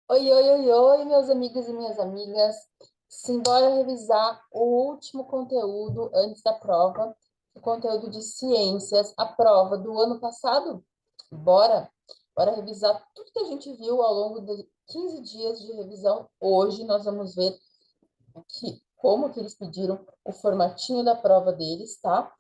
Oi, oi, oi, oi, meus amigos e minhas amigas. Simbora revisar o último conteúdo antes da prova, o conteúdo de ciências, a prova do ano passado? Bora! Bora revisar tudo que a gente viu ao longo de 15 dias de revisão. Hoje nós vamos ver como que eles pediram o formatinho da prova deles, tá?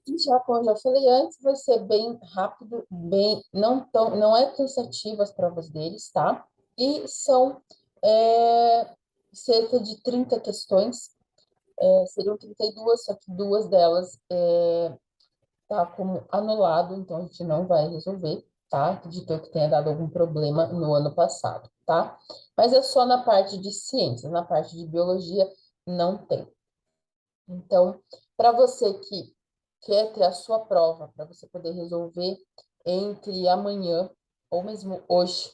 E já, como eu já falei antes, vai ser bem rápido, não é cansativo as provas deles, tá? E são é, cerca de 30 questões, seriam 32, só que duas delas tá como anulado, então a gente não vai resolver, tá? Acredito que tenha dado algum problema no ano passado, tá? Mas é só na parte de ciências, na parte de biologia não tem. Então, para você que quer ter a sua prova, para você poder resolver entre amanhã ou mesmo hoje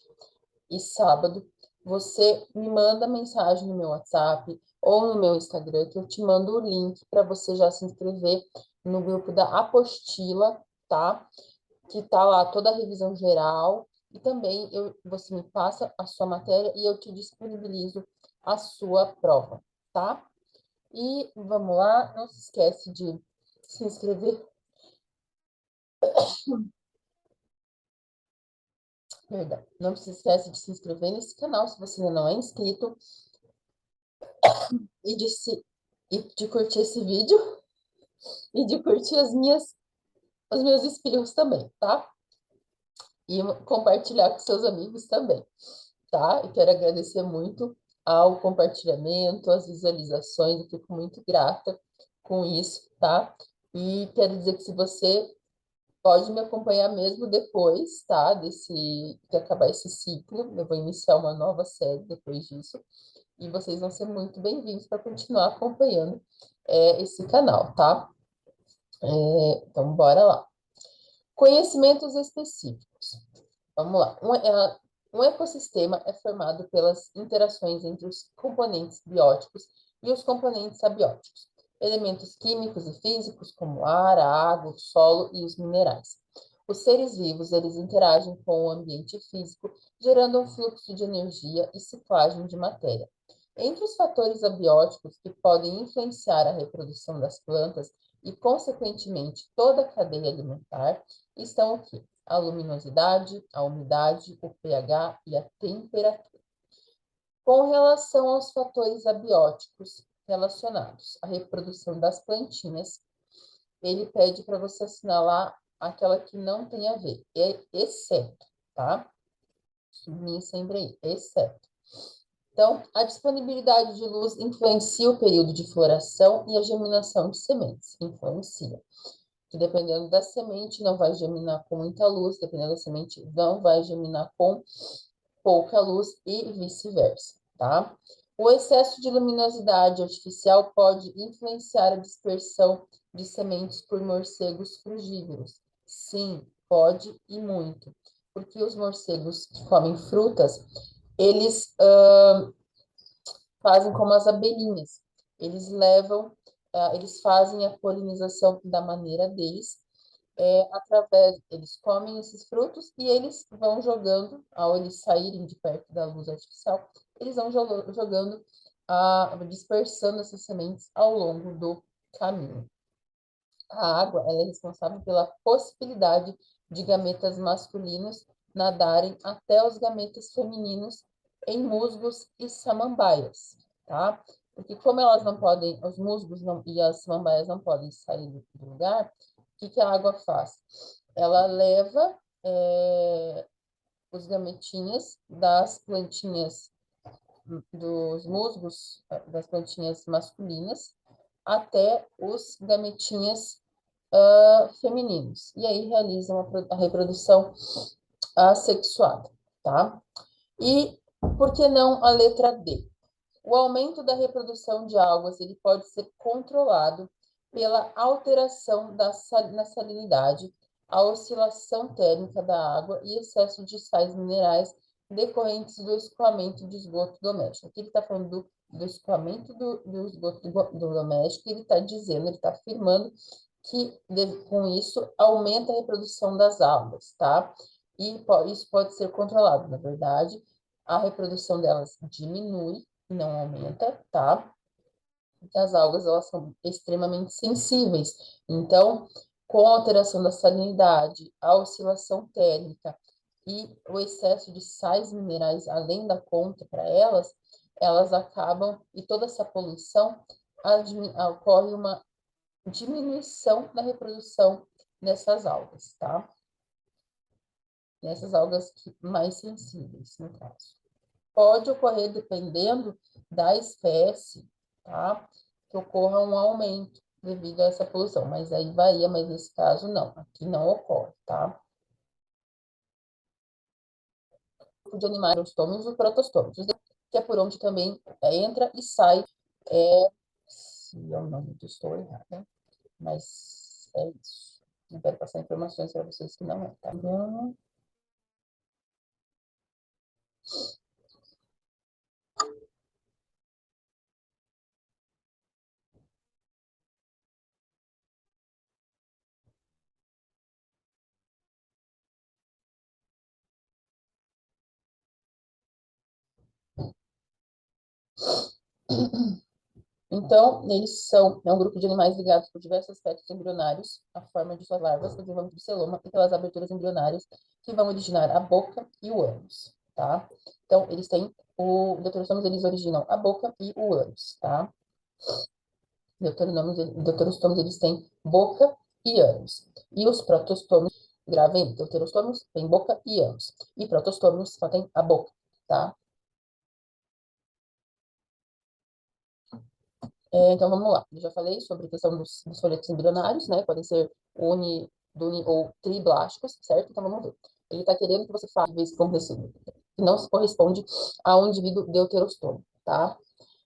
e sábado, você me manda mensagem no meu WhatsApp ou no meu Instagram, que eu te mando o link para você já se inscrever no grupo da apostila, tá? Que tá lá toda a revisão geral e também você me passa a sua matéria e eu te disponibilizo a sua prova, tá? E vamos lá, não se esquece de se inscrever, perdão, não se esquece de se inscrever nesse canal se você ainda não é inscrito e de curtir esse vídeo e de curtir os meus espirros também, tá? E compartilhar com seus amigos também, tá? E quero agradecer muito ao compartilhamento, às visualizações, eu fico muito grata com isso, tá? E quero dizer que se você pode me acompanhar mesmo depois, tá? De acabar esse ciclo. Eu vou iniciar uma nova série depois disso. E vocês vão ser muito bem-vindos para continuar acompanhando esse canal, tá? Então, bora lá. Conhecimentos específicos. Vamos lá. Um ecossistema é formado pelas interações entre os componentes bióticos e os componentes abióticos, elementos químicos e físicos como ar, a água, o solo e os minerais. Os seres vivos, eles interagem com o ambiente físico, gerando um fluxo de energia e ciclagem de matéria. Entre os fatores abióticos que podem influenciar a reprodução das plantas e, consequentemente, toda a cadeia alimentar, estão o quê? A luminosidade, a umidade, o pH e a temperatura. Com relação aos fatores abióticos relacionados à reprodução das plantinhas, ele pede para você assinalar aquela que não tem a ver, exceto, tá? Sublinhe sempre aí, exceto. Então, a disponibilidade de luz influencia o período de floração e a germinação de sementes. Influencia. Que dependendo da semente, não vai germinar com muita luz, dependendo da semente, não vai germinar com pouca luz e vice-versa, tá? O excesso de luminosidade artificial pode influenciar a dispersão de sementes por morcegos frugívoros. Sim, pode e muito. Porque os morcegos que comem frutas, eles fazem como as abelhinhas. Eles eles fazem a polinização da maneira deles, eles comem esses frutos e eles vão jogando, ao eles saírem de perto da luz artificial, eles vão jogando, dispersando essas sementes ao longo do caminho. A água, ela é responsável pela possibilidade de gametas masculinos nadarem até os gametas femininos em musgos e samambaias, tá? Porque como elas não podem, os musgos não, e as samambaias não podem sair do lugar, o que que a água faz? Ela leva os gametinhas das plantinhas, dos musgos, das plantinhas masculinas, até os gametinhas femininos. E aí realizam a reprodução assexuada, tá? E por que não a letra D? O aumento da reprodução de algas ele pode ser controlado pela alteração na salinidade, a oscilação térmica da água e excesso de sais minerais decorrentes do escoamento de esgoto doméstico. Aqui ele está falando do escoamento do esgoto doméstico, ele está dizendo, ele está afirmando que com isso aumenta a reprodução das algas, tá? E isso pode ser controlado, na verdade, a reprodução delas diminui, não aumenta, tá? As algas, elas são extremamente sensíveis. Então, com a alteração da salinidade, a oscilação térmica e o excesso de sais minerais além da conta para elas, elas acabam, e toda essa poluição, ocorre uma diminuição da reprodução dessas algas, tá? Nessas algas mais sensíveis, no caso. Pode ocorrer, dependendo da espécie, tá? Que ocorra um aumento devido a essa poluição, mas aí varia, mas nesse caso não, aqui não ocorre, tá? De animais, protostômicos e protostômicos, que é por onde também entra e sai, se eu não estou errada, mas é isso. Não quero passar informações para vocês que não é, tá? Então, é um grupo de animais ligados por diversos aspectos embrionários, a forma de suas larvas, o desenvolvimento do celoma e pelas aberturas embrionárias que vão originar a boca e o ânus, tá? Então, eles têm, o deuterostômios, eles originam a boca e o ânus, tá? Deuterostômios, eles têm boca e ânus. E os protostômios, gravem, deuterostômios têm boca e ânus. E protostômios só têm a boca, tá? Então, vamos lá. Eu já falei sobre a questão dos folhetos embrionários, né? Podem ser ou triblásticos, certo? Então, vamos ver. Ele está querendo que você fale que não se corresponde a um indivíduo deuterostômico, tá?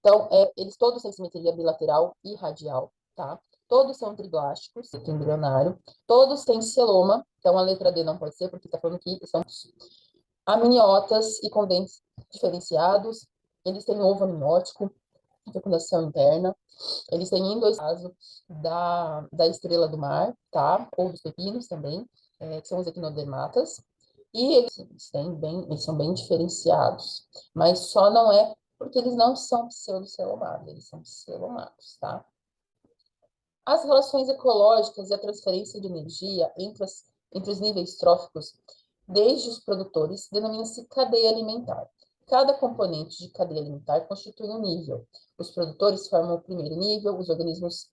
Então, eles todos têm simetria bilateral e radial, tá? Todos são triblásticos, embrionário. Todos têm celoma. Então, a letra D não pode ser, porque está falando que são amniotas e com dentes diferenciados. Eles têm ovo amniótico, fecundação interna. Eles têm caso da estrela do mar, tá? Ou dos pepinos também, que são os equinodermatas. E eles são bem diferenciados, mas só não é porque eles não são pseudocelomados, eles são celomados, tá? As relações ecológicas e a transferência de energia entre os níveis tróficos, desde os produtores, denomina-se cadeia alimentar. Cada componente de cadeia alimentar constitui um nível. Os produtores formam o primeiro nível, os organismos.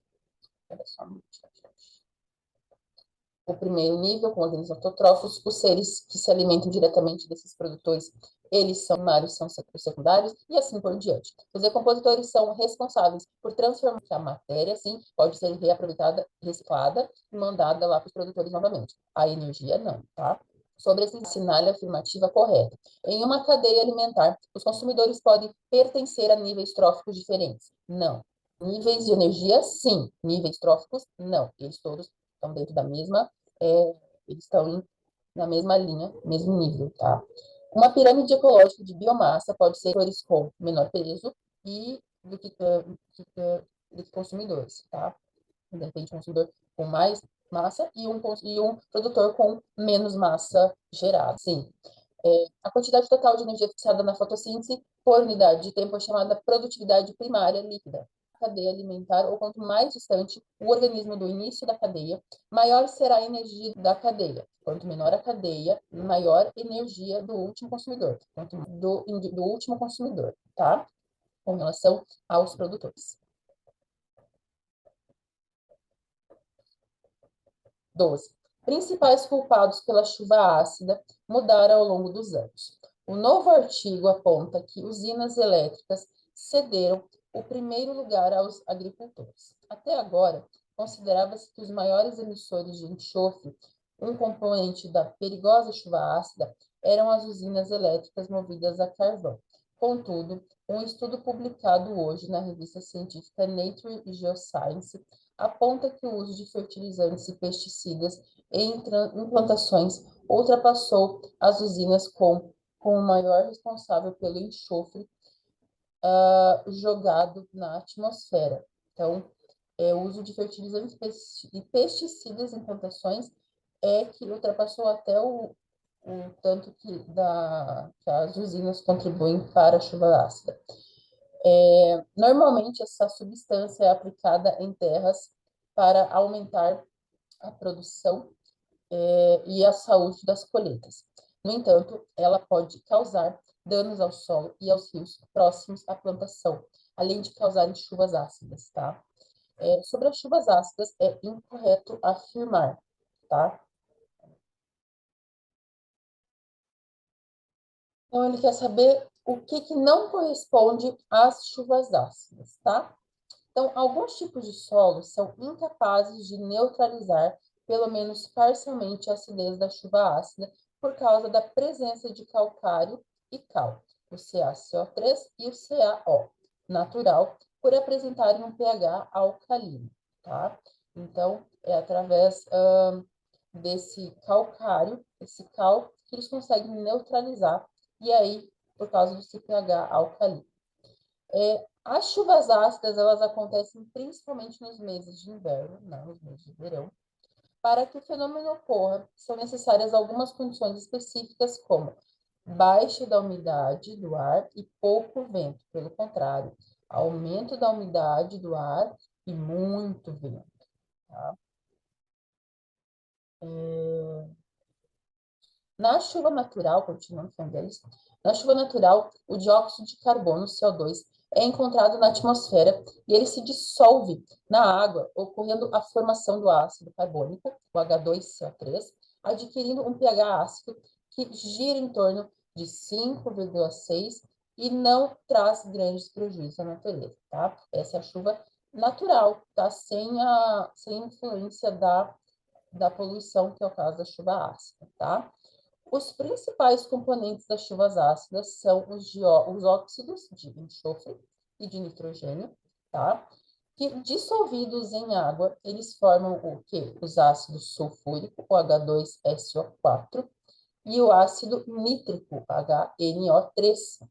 O primeiro nível, com organismos autotrófos, os seres que se alimentam diretamente desses produtores, eles são primários, são secundários, e assim por diante. Os decompositores são responsáveis por transformar a matéria, sim, pode ser reaproveitada, reciclada e mandada lá para os produtores novamente. A energia não, tá? Sobre esse sinal afirmativa correta. Em uma cadeia alimentar, os consumidores podem pertencer a níveis tróficos diferentes? Não. Níveis de energia, sim. Níveis tróficos, não. Eles todos estão dentro da mesma, eles estão na mesma linha, mesmo nível, tá? Uma pirâmide ecológica de biomassa pode ser com menor peso e do que consumidores, tá? De repente, um consumidor com mais massa e um produtor com menos massa gerada. Sim. A quantidade total de energia fixada na fotossíntese por unidade de tempo é chamada produtividade primária líquida. Cadeia alimentar, ou quanto mais distante o organismo do início da cadeia, maior será a energia da cadeia. Quanto menor a cadeia, maior a energia do último consumidor. Do último consumidor, tá? Com relação aos produtores. 12. Principais culpados pela chuva ácida mudaram ao longo dos anos. O novo artigo aponta que usinas elétricas cederam o primeiro lugar aos agricultores. Até agora, considerava-se que os maiores emissores de enxofre, um componente da perigosa chuva ácida, eram as usinas elétricas movidas a carvão. Contudo, um estudo publicado hoje na revista científica Nature Geoscience aponta que o uso de fertilizantes e pesticidas em plantações ultrapassou as usinas com o maior responsável pelo enxofre jogado na atmosfera. Então, o uso de fertilizantes e pesticidas em plantações que ultrapassou até o tanto que as usinas contribuem para a chuva ácida. Normalmente, essa substância é aplicada em terras para aumentar a produção e a saúde das colheitas. No entanto, ela pode causar danos ao solo e aos rios próximos à plantação, além de causar chuvas ácidas, tá? Sobre as chuvas ácidas, é incorreto afirmar, tá? Então, ele quer saber o que que não corresponde às chuvas ácidas, tá? Então, alguns tipos de solo são incapazes de neutralizar, pelo menos parcialmente, a acidez da chuva ácida por causa da presença de calcário e cal, o CaCO3 e o CaO, natural, por apresentarem um pH alcalino, tá? Então, é através desse calcário, esse cal, que eles conseguem neutralizar, e aí, por causa desse pH alcalino. As chuvas ácidas, elas acontecem principalmente nos meses de inverno, não nos meses de verão. Para que o fenômeno ocorra, são necessárias algumas condições específicas, como baixa da umidade do ar e pouco vento. Pelo contrário, aumento da umidade do ar e muito vento. Tá? Na chuva natural, continuando falando deles, na chuva natural, o dióxido de carbono, CO2, é encontrado na atmosfera e ele se dissolve na água, ocorrendo a formação do ácido carbônico, o H2CO3, adquirindo um pH ácido que gira em torno de 5,6 e não traz grandes prejuízos à natureza, tá? Essa é a chuva natural, tá? Sem influência da poluição, que é o caso da chuva ácida, tá? Os principais componentes das chuvas ácidas são os óxidos de enxofre e de nitrogênio, tá? Que dissolvidos em água, eles formam o quê? Os ácidos sulfúrico, o H2SO4, e o ácido nítrico, HNO3,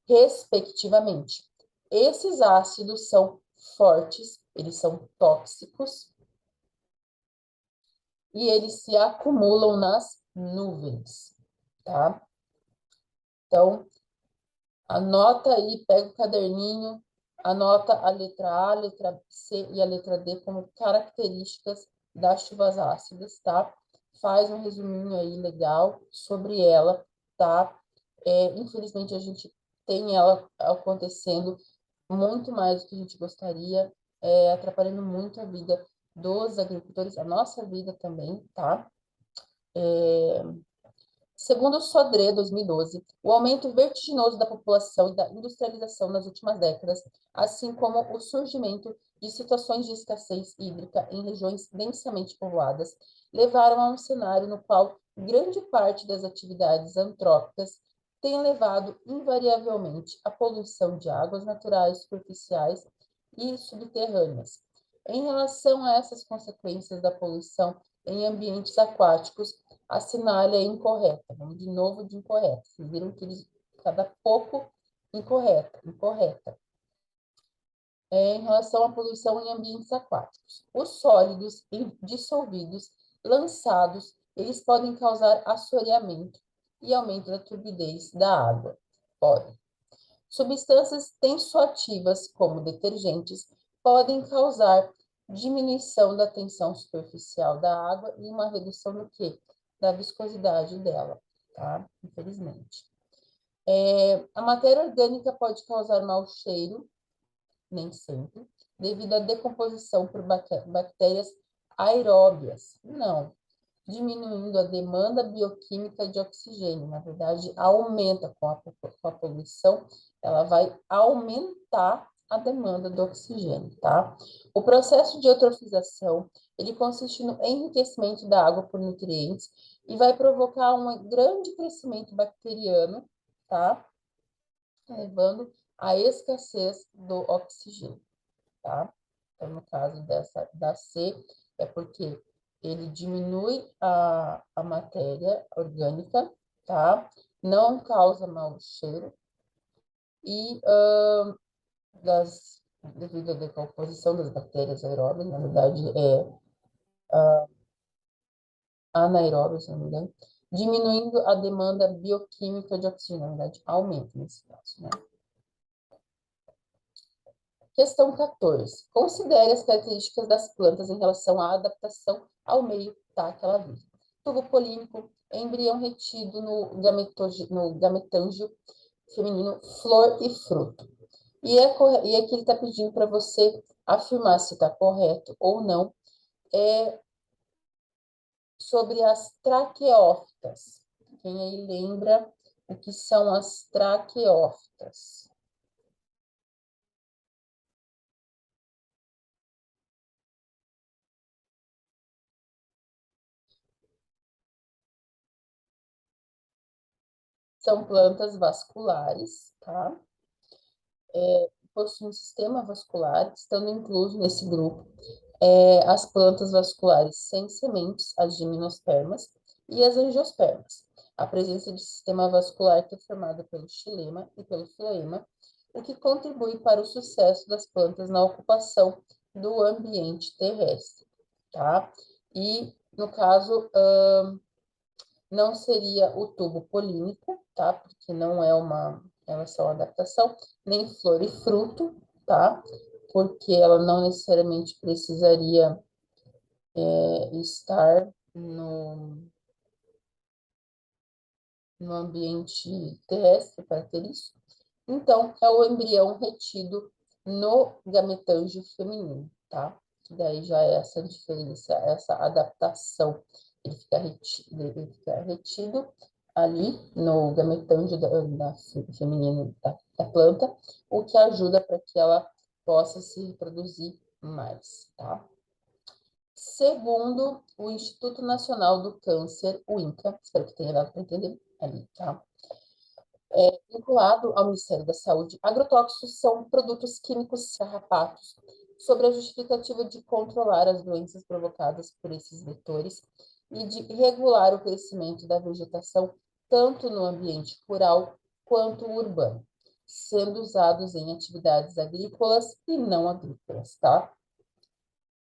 respectivamente. Esses ácidos são fortes, eles são tóxicos e eles se acumulam nas nuvens, tá? Então, anota aí, pega o caderninho, anota a letra A, a letra C e a letra D como características das chuvas ácidas, tá? Faz um resuminho aí legal sobre ela, tá? Infelizmente, a gente tem ela acontecendo muito mais do que a gente gostaria, atrapalhando muito a vida dos agricultores, a nossa vida também, tá? Segundo o Sodré, 2012, o aumento vertiginoso da população e da industrialização nas últimas décadas, assim como o surgimento de situações de escassez hídrica em regiões densamente povoadas, levaram a um cenário no qual grande parte das atividades antrópicas tem levado invariavelmente à poluição de águas naturais, superficiais e subterrâneas. Em relação a essas consequências da poluição em ambientes aquáticos, a assinale é incorreta. Vamos de novo de incorreta. Vocês viram que eles, cada pouco incorreta, incorreta. Em relação à poluição em ambientes aquáticos. Os sólidos dissolvidos, lançados, eles podem causar assoreamento e aumento da turbidez da água. Podem. Substâncias tensoativas, como detergentes, podem causar diminuição da tensão superficial da água e uma redução do quê? Da viscosidade dela, tá? Infelizmente. A matéria orgânica pode causar mau cheiro, nem sempre, devido à decomposição por bactérias aeróbias. Não, diminuindo a demanda bioquímica de oxigênio. Na verdade, aumenta com a poluição, ela vai aumentar a demanda do oxigênio, tá? O processo de eutrofização, ele consiste no enriquecimento da água por nutrientes e vai provocar um grande crescimento bacteriano, tá? Levando à escassez do oxigênio, tá? Então, no caso da C, é porque ele diminui a matéria orgânica, tá? Não causa mau cheiro e devido à decomposição das bactérias aeróbias, na verdade é anaeróbias, se não me engano, diminuindo a demanda bioquímica de oxigênio, na verdade, aumenta nesse caso, né? Questão 14. Considere as características das plantas em relação à adaptação ao meio que ela vive. Tubo polínico, embrião retido no gametângio feminino, flor e fruto. E aqui ele está pedindo para você afirmar se está correto ou não, sobre as traqueófitas. Quem aí lembra o que são as traqueófitas? São plantas vasculares, tá? Possuem um sistema vascular, estando incluso nesse grupo as plantas vasculares sem sementes, as gimnospermas, e as angiospermas. A presença de sistema vascular que é formado pelo xilema e pelo floema, o que contribui para o sucesso das plantas na ocupação do ambiente terrestre, tá? E, no caso, não seria o tubo polínico, tá? Porque não é uma relação à adaptação, nem flor e fruto, tá? Porque ela não necessariamente precisaria estar no ambiente terrestre para ter isso. Então, é o embrião retido no gametângio feminino, tá? Que daí já é essa diferença, essa adaptação. Ele fica retido ali no gametângio feminino da planta, o que ajuda para que ela possa se reproduzir mais, tá? Segundo o Instituto Nacional do Câncer, o INCA, espero que tenha dado para entender ali, tá? Vinculado ao Ministério da Saúde, agrotóxicos são produtos químicos carrapatos sobre a justificativa de controlar as doenças provocadas por esses vetores e de regular o crescimento da vegetação tanto no ambiente rural quanto urbano, sendo usados em atividades agrícolas e não agrícolas, tá?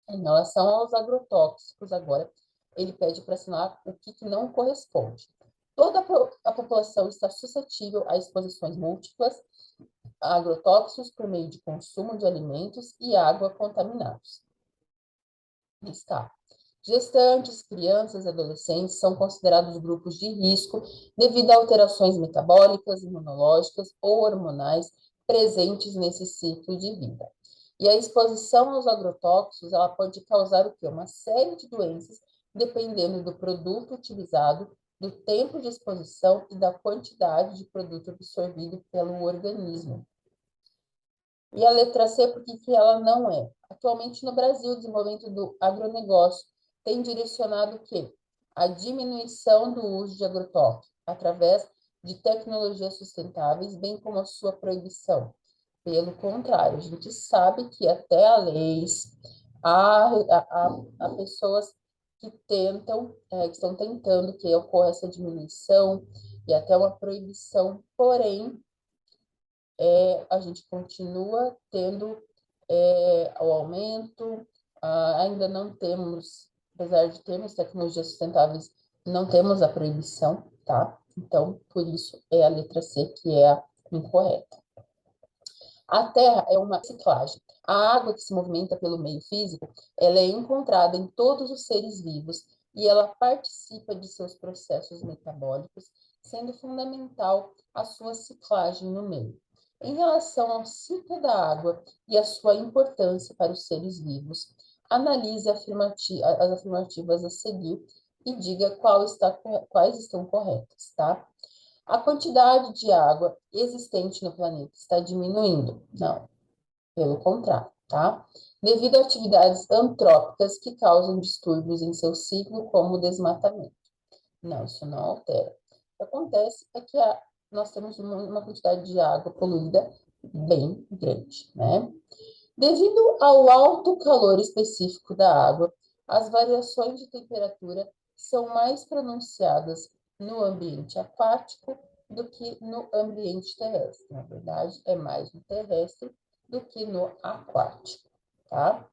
Em relação aos agrotóxicos, agora, ele pede para assinar o que não corresponde. Toda a população está suscetível a exposições múltiplas a agrotóxicos por meio de consumo de alimentos e água contaminados. Está. Gestantes, crianças e adolescentes são considerados grupos de risco devido a alterações metabólicas, imunológicas ou hormonais presentes nesse ciclo de vida. E a exposição aos agrotóxicos, ela pode causar o quê? Uma série de doenças, dependendo do produto utilizado, do tempo de exposição e da quantidade de produto absorvido pelo organismo. E a letra C, por que ela não é? Atualmente, no Brasil, o desenvolvimento do agronegócio tem direcionado o quê? A diminuição do uso de agrotóxicos, através de tecnologias sustentáveis, bem como a sua proibição. Pelo contrário, a gente sabe que até há leis, há pessoas que tentam, que estão tentando que ocorra essa diminuição e até uma proibição, porém, a gente continua tendo o aumento, ainda não temos, apesar de termos tecnologias sustentáveis, não temos a proibição, tá? Então, por isso é a letra C que é a incorreta. A Terra é uma reciclagem. A água que se movimenta pelo meio físico, ela é encontrada em todos os seres vivos e ela participa de seus processos metabólicos, sendo fundamental a sua ciclagem no meio. Em relação ao ciclo da água e a sua importância para os seres vivos, analise as afirmativas a seguir e diga quais estão corretas, tá? A quantidade de água existente no planeta está diminuindo? Não, pelo contrário, tá? Devido a atividades antrópicas que causam distúrbios em seu ciclo, como o desmatamento. Não, isso não altera. O que acontece é que nós temos uma quantidade de água poluída bem grande, né? Devido ao alto calor específico da água, as variações de temperatura são mais pronunciadas no ambiente aquático do que no ambiente terrestre. Na verdade, é mais no terrestre do que no aquático, tá?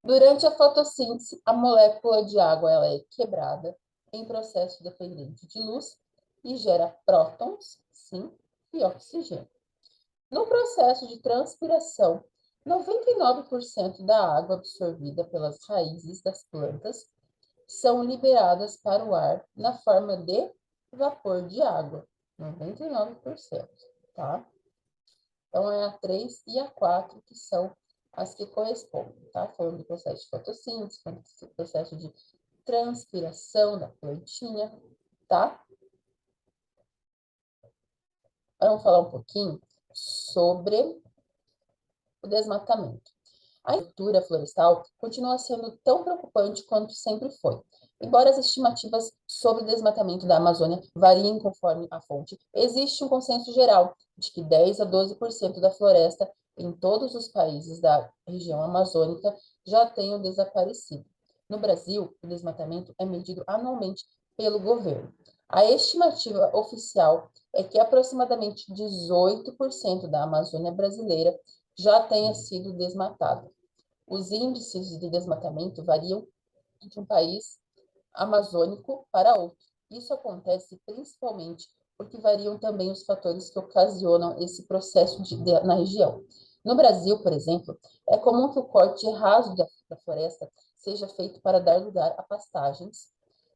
Durante a fotossíntese, a molécula de água ela é quebrada em processo dependente de luz e gera prótons, sim, e oxigênio. No processo de transpiração, 99% da água absorvida pelas raízes das plantas são liberadas para o ar na forma de vapor de água. 99%, tá? Então, é a 3 e a 4 que são as que correspondem, tá? Falando do processo de fotossíntese, falando do processo de transpiração da plantinha, tá? Agora vamos falar um pouquinho sobre o desmatamento. A agricultura florestal continua sendo tão preocupante quanto sempre foi. Embora as estimativas sobre o desmatamento da Amazônia variem conforme a fonte, existe um consenso geral de que 10 a 12% da floresta em todos os países da região amazônica já tenham desaparecido. No Brasil, o desmatamento é medido anualmente pelo governo. A estimativa oficial é que aproximadamente 18% da Amazônia brasileira já tenha sido desmatado. Os índices de desmatamento variam de um país amazônico para outro. Isso acontece principalmente porque variam também os fatores que ocasionam esse processo na região. No Brasil, por exemplo, é comum que o corte raso da floresta seja feito para dar lugar a pastagens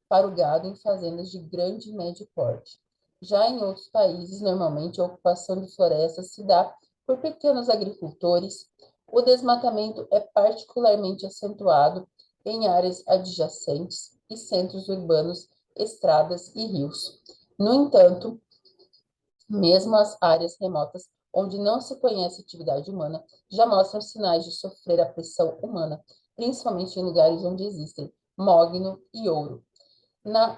para o gado em fazendas de grande e médio porte. Já em outros países, normalmente a ocupação de florestas se dá por pequenos agricultores. O desmatamento é particularmente acentuado em áreas adjacentes e centros urbanos, estradas e rios. No entanto, mesmo as áreas remotas, onde não se conhece atividade humana, já mostram sinais de sofrer a pressão humana, principalmente em lugares onde existem mogno e ouro.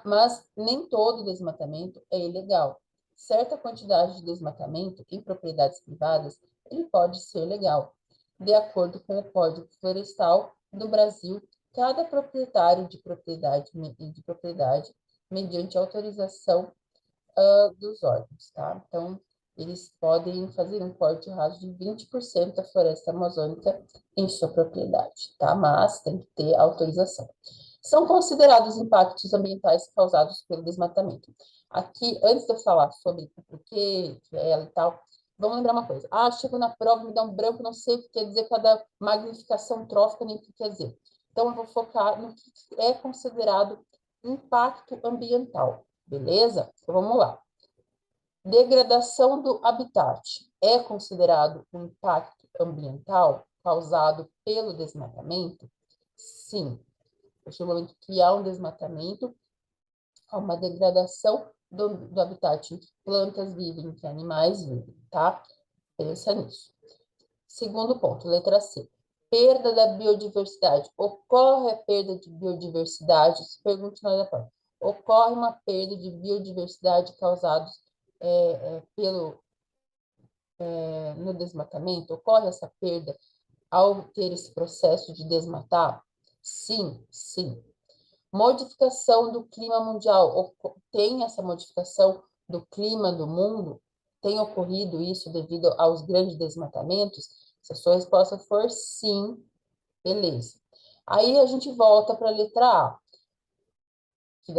Mas nem todo desmatamento é ilegal. Certa quantidade de desmatamento em propriedades privadas, ele pode ser legal. De acordo com o Código Florestal do Brasil, cada proprietário de propriedade, mediante autorização dos órgãos, tá? Então, eles podem fazer um corte raso de 20% da floresta amazônica em sua propriedade, tá? Mas tem que ter autorização. São considerados impactos ambientais causados pelo desmatamento. Aqui, antes de eu falar sobre o porquê, ela e tal, vamos lembrar uma coisa. Ah, chego na prova, me dá um branco, não sei o que quer dizer cada magnificação trófica, nem o que quer dizer. Então, eu vou focar no que é considerado impacto ambiental, beleza? Então, vamos lá. Degradação do habitat é considerado um impacto ambiental causado pelo desmatamento? Sim. A partir do momento que há um desmatamento, há uma degradação do habitat em que plantas vivem, em que animais vivem, tá? Pensa nisso. Segundo ponto, letra C. Perda da biodiversidade. Ocorre a perda de biodiversidade? Se pergunte na prova. Ocorre uma perda de biodiversidade causada no desmatamento? Ocorre essa perda ao ter esse processo de desmatar? Sim, sim. Modificação do clima mundial. Tem essa modificação do clima do mundo? Tem ocorrido isso devido aos grandes desmatamentos? Se a sua resposta for sim, beleza. Aí a gente volta para a letra A, que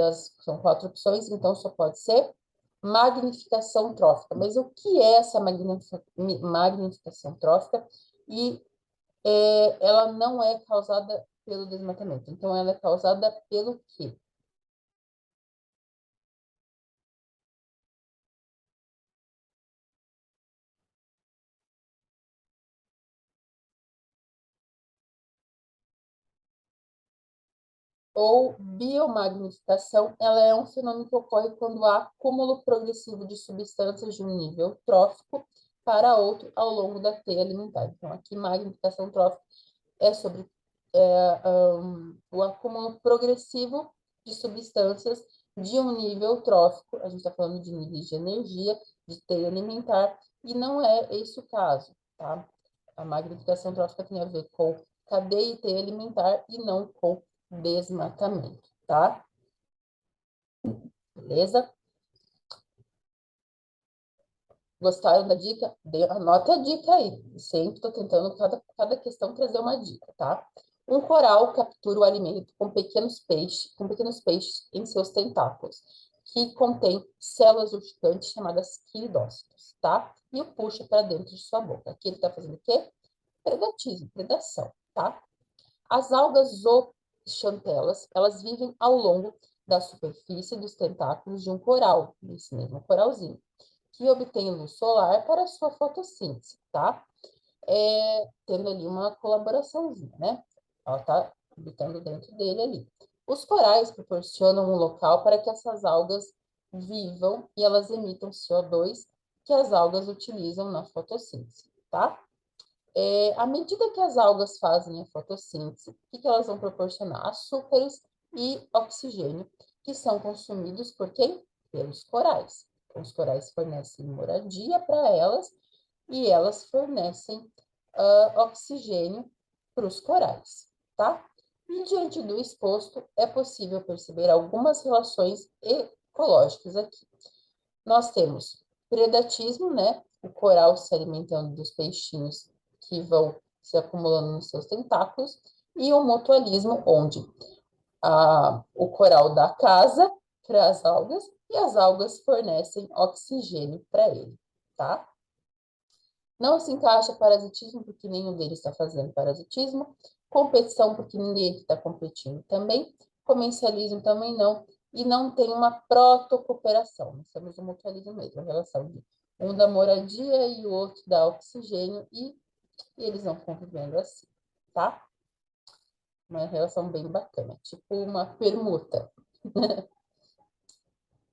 são 4 opções, então só pode ser magnificação trófica. Mas o que é essa magnificação trófica? E ela não é causada pelo desmatamento. Então, ela é causada pelo quê? Ou biomagnificação, ela é um fenômeno que ocorre quando há acúmulo progressivo de substâncias de um nível trófico para outro ao longo da teia alimentar. Então, aqui, magnificação trófica é sobre o acúmulo progressivo de substâncias de um nível trófico, a gente está falando de níveis de energia, de teia alimentar, e não é esse o caso, tá? A magnificação trófica tem a ver com cadeia e teia alimentar e não com desmatamento, tá? Beleza? Gostaram da dica? Anota a dica aí. Sempre estou tentando, cada questão, trazer uma dica, tá? Um coral captura o alimento com pequenos peixes em seus tentáculos, que contém células urticantes chamadas quilidócitos, tá? E o puxa para dentro de sua boca. Aqui ele está fazendo o quê? Predatismo, predação, tá? As algas zooxantelas, elas vivem ao longo da superfície dos tentáculos de um coral, esse mesmo coralzinho, que obtém luz solar para sua fotossíntese, tá? Tendo ali uma colaboraçãozinha, né? Ela está habitando dentro dele ali. Os corais proporcionam um local para que essas algas vivam e elas emitam CO2 que as algas utilizam na fotossíntese, tá? À medida que as algas fazem a fotossíntese, o que elas vão proporcionar? Açúcares e oxigênio, que são consumidos por quem? Pelos corais. Então, os corais fornecem moradia para elas e elas fornecem oxigênio para os corais, tá? E diante do exposto, é possível perceber algumas relações ecológicas aqui. Nós temos predatismo, né? O coral se alimentando dos peixinhos que vão se acumulando nos seus tentáculos, e o mutualismo, onde o coral dá casa para as algas e as algas fornecem oxigênio para ele, tá? Não se encaixa parasitismo, porque nenhum deles está fazendo parasitismo. Competição, porque ninguém está competindo também. Comercialismo também não. E não tem uma protocooperação. Nós temos o mutualismo mesmo, a relação de um dá moradia e o outro dá oxigênio, e eles vão convivendo assim, tá? Uma relação bem bacana, tipo uma permuta.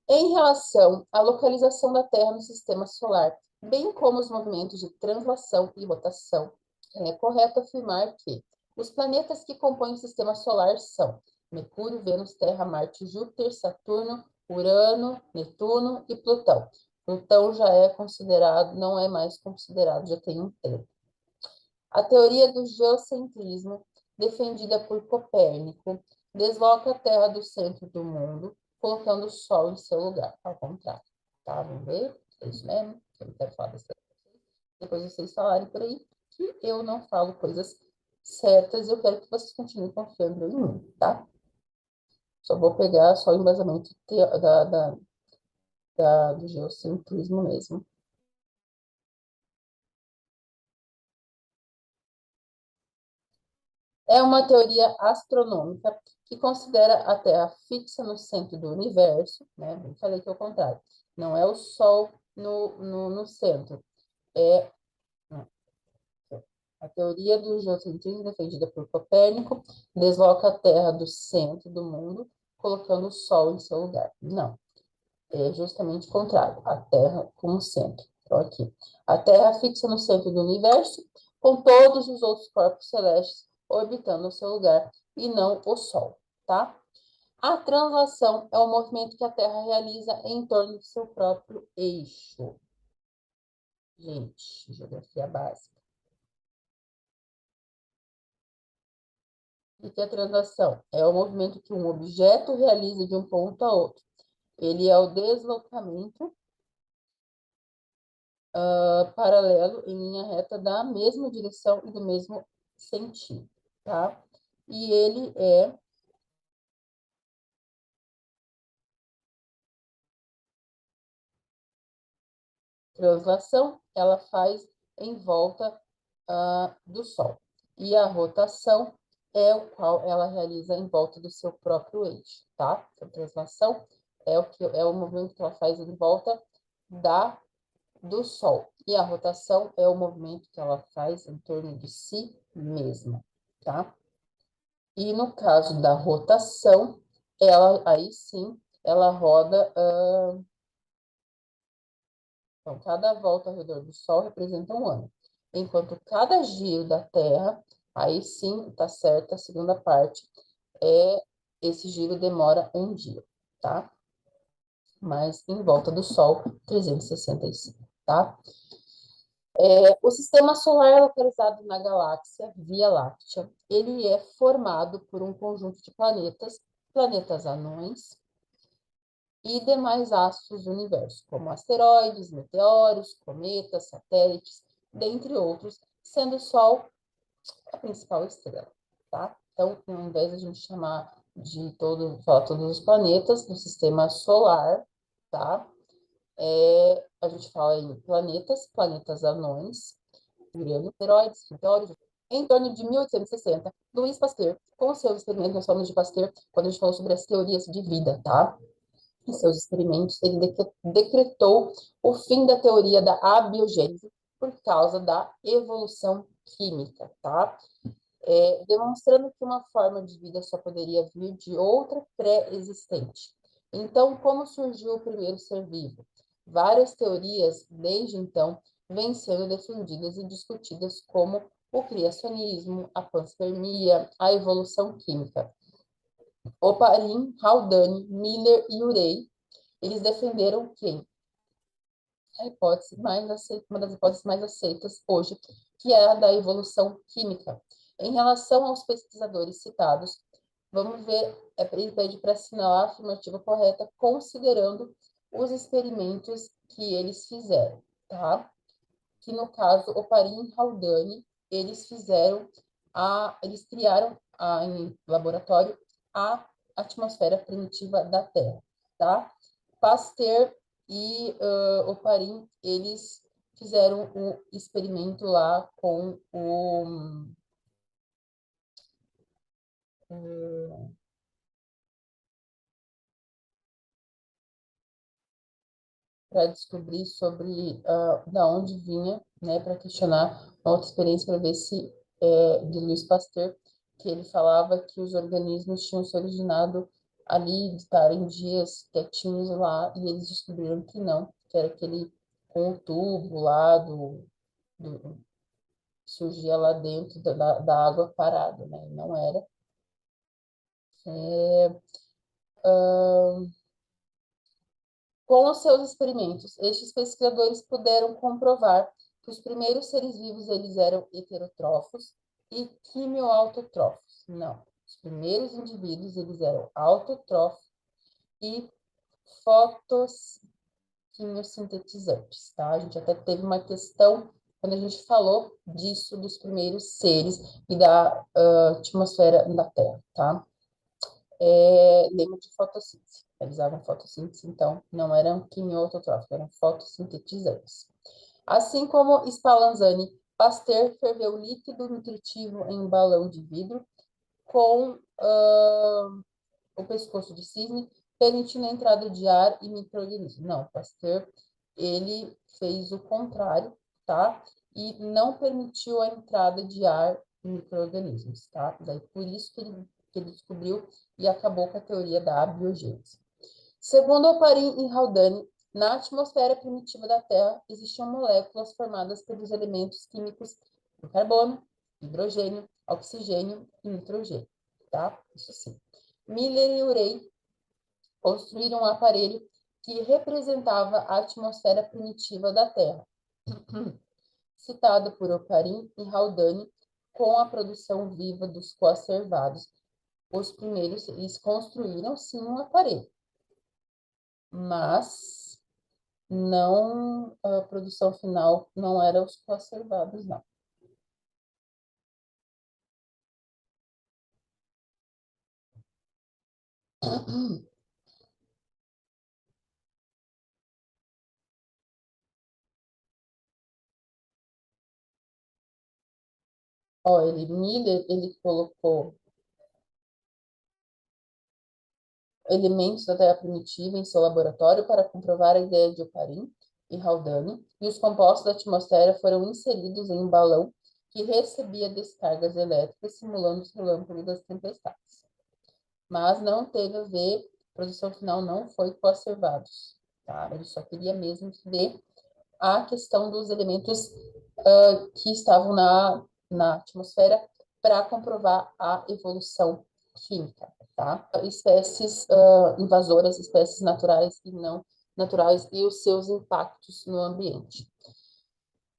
Em relação à localização da Terra no sistema solar, bem como os movimentos de translação e rotação, é correto afirmar que os planetas que compõem o sistema solar são Mercúrio, Vênus, Terra, Marte, Júpiter, Saturno, Urano, Netuno e Plutão. Plutão já é considerado, não é mais considerado, já tem um tempo. A teoria do geocentrismo, defendida por Copérnico, desloca a Terra do centro do mundo, colocando o Sol em seu lugar, ao contrário. Tá? Vamos ver? É isso mesmo? Eu não quero falar dessa coisa. Depois vocês falarem por aí que eu não falo coisas certas, eu quero que vocês continuem confiando em mim, tá? Só vou pegar só o embasamento do geocentrismo mesmo. É uma teoria astronômica que considera a Terra fixa no centro do universo, né? Eu falei que é o contrário. Não é o Sol no centro. É a teoria do geocentrismo, defendida por Copérnico, desloca a Terra do centro do mundo, colocando o Sol em seu lugar. Não, é justamente o contrário. A Terra como centro. Então, aqui. A Terra fixa no centro do universo, com todos os outros corpos celestes orbitando o seu lugar, e não o Sol, tá? A translação é o movimento que a Terra realiza em torno do seu próprio eixo. Gente, geografia básica. O que é a translação? É o movimento que um objeto realiza de um ponto a outro. Ele é o deslocamento paralelo em linha reta da mesma direção e do mesmo sentido, tá? E ele é translação, ela faz em volta do Sol. E a rotação é o qual ela realiza em volta do seu próprio eixo, tá? A translação é o movimento que ela faz em volta do Sol. E a rotação é o movimento que ela faz em torno de si mesma, tá? E no caso da rotação, aí sim, ela roda. Então, cada volta ao redor do Sol representa um ano. Enquanto cada giro da Terra, aí sim, tá certa a segunda parte, esse giro demora um dia, tá? Mas em volta do Sol, 365, tá? O sistema solar é localizado na galáxia Via Láctea. Ele é formado por um conjunto de planetas, planetas anões e demais astros do universo, como asteroides, meteoros, cometas, satélites, dentre outros, sendo o Sol a principal estrela, tá? Então, ao invés de a gente chamar falar todos os planetas do sistema solar, tá? A gente fala em planetas anões, Urano, asteroides, meteoros. Em torno de 1860, Louis Pasteur, com seus experimentos, nós falamos de Pasteur, quando a gente falou sobre as teorias de vida, tá? Em seus experimentos, ele decretou o fim da teoria da abiogênese por causa da evolução química, tá? Demonstrando que uma forma de vida só poderia vir de outra pré-existente. Então, como surgiu o primeiro ser vivo? Várias teorias, desde então, vêm sendo defendidas e discutidas, como o criacionismo, a panspermia, a evolução química. Oparin, Haldane, Miller e Urey, eles defenderam que uma das hipóteses mais aceitas hoje, que é a da evolução química. Em relação aos pesquisadores citados, vamos ver, ele pede para assinalar a afirmativa correta, considerando os experimentos que eles fizeram, tá? Que no caso, Oparin e Haldane, eles criaram em laboratório a atmosfera primitiva da Terra, tá? Pasteur e Oparin, eles fizeram um experimento lá com para descobrir sobre da onde vinha, né, para questionar uma outra experiência para ver se de Louis Pasteur, que ele falava que os organismos tinham se originado ali, de estarem dias quietinhos lá, e eles descobriram que não, que era aquele com o tubo lá do surgia lá dentro da água parada, né? Não era. É, Com os seus experimentos, estes pesquisadores puderam comprovar que os primeiros seres vivos eles eram heterotrófos e quimioautotrófos. Não, os primeiros indivíduos eles eram autotrófos e fotossintetizantes, tá? A gente até teve uma questão quando a gente falou disso dos primeiros seres e da atmosfera da Terra, tá? Lema de fotossíntese. Realizavam fotossíntese, então não eram quimiotróficos, eram fotossintetizantes. Assim como Spallanzani, Pasteur ferveu líquido nutritivo em um balão de vidro com o pescoço de cisne, permitindo a entrada de ar e micro-organismos. Não, Pasteur, ele fez o contrário, tá? E não permitiu a entrada de ar e micro-organismos, tá? Daí, por isso que ele descobriu e acabou com a teoria da abiogênese. Segundo Oparin e Haldane, na atmosfera primitiva da Terra existiam moléculas formadas pelos elementos químicos do carbono, hidrogênio, oxigênio e nitrogênio, tá? Isso sim. Miller e Urey construíram um aparelho que representava a atmosfera primitiva da Terra, citado por Oparin e Haldane, com a produção viva dos coacervados. Os primeiros, eles construíram sim um aparelho, mas não, a produção final não era os coacervados, não. Ó, Miller, ele colocou elementos da Terra primitiva em seu laboratório para comprovar a ideia de Oparin e Haldane, e os compostos da atmosfera foram inseridos em um balão que recebia descargas elétricas, simulando os relâmpagos das tempestades. Mas não teve a ver, a produção final não foi conservados, tá? Ele só queria mesmo ver a questão dos elementos que estavam na atmosfera para comprovar a evolução química, tá? Espécies invasoras, espécies naturais e não naturais e os seus impactos no ambiente.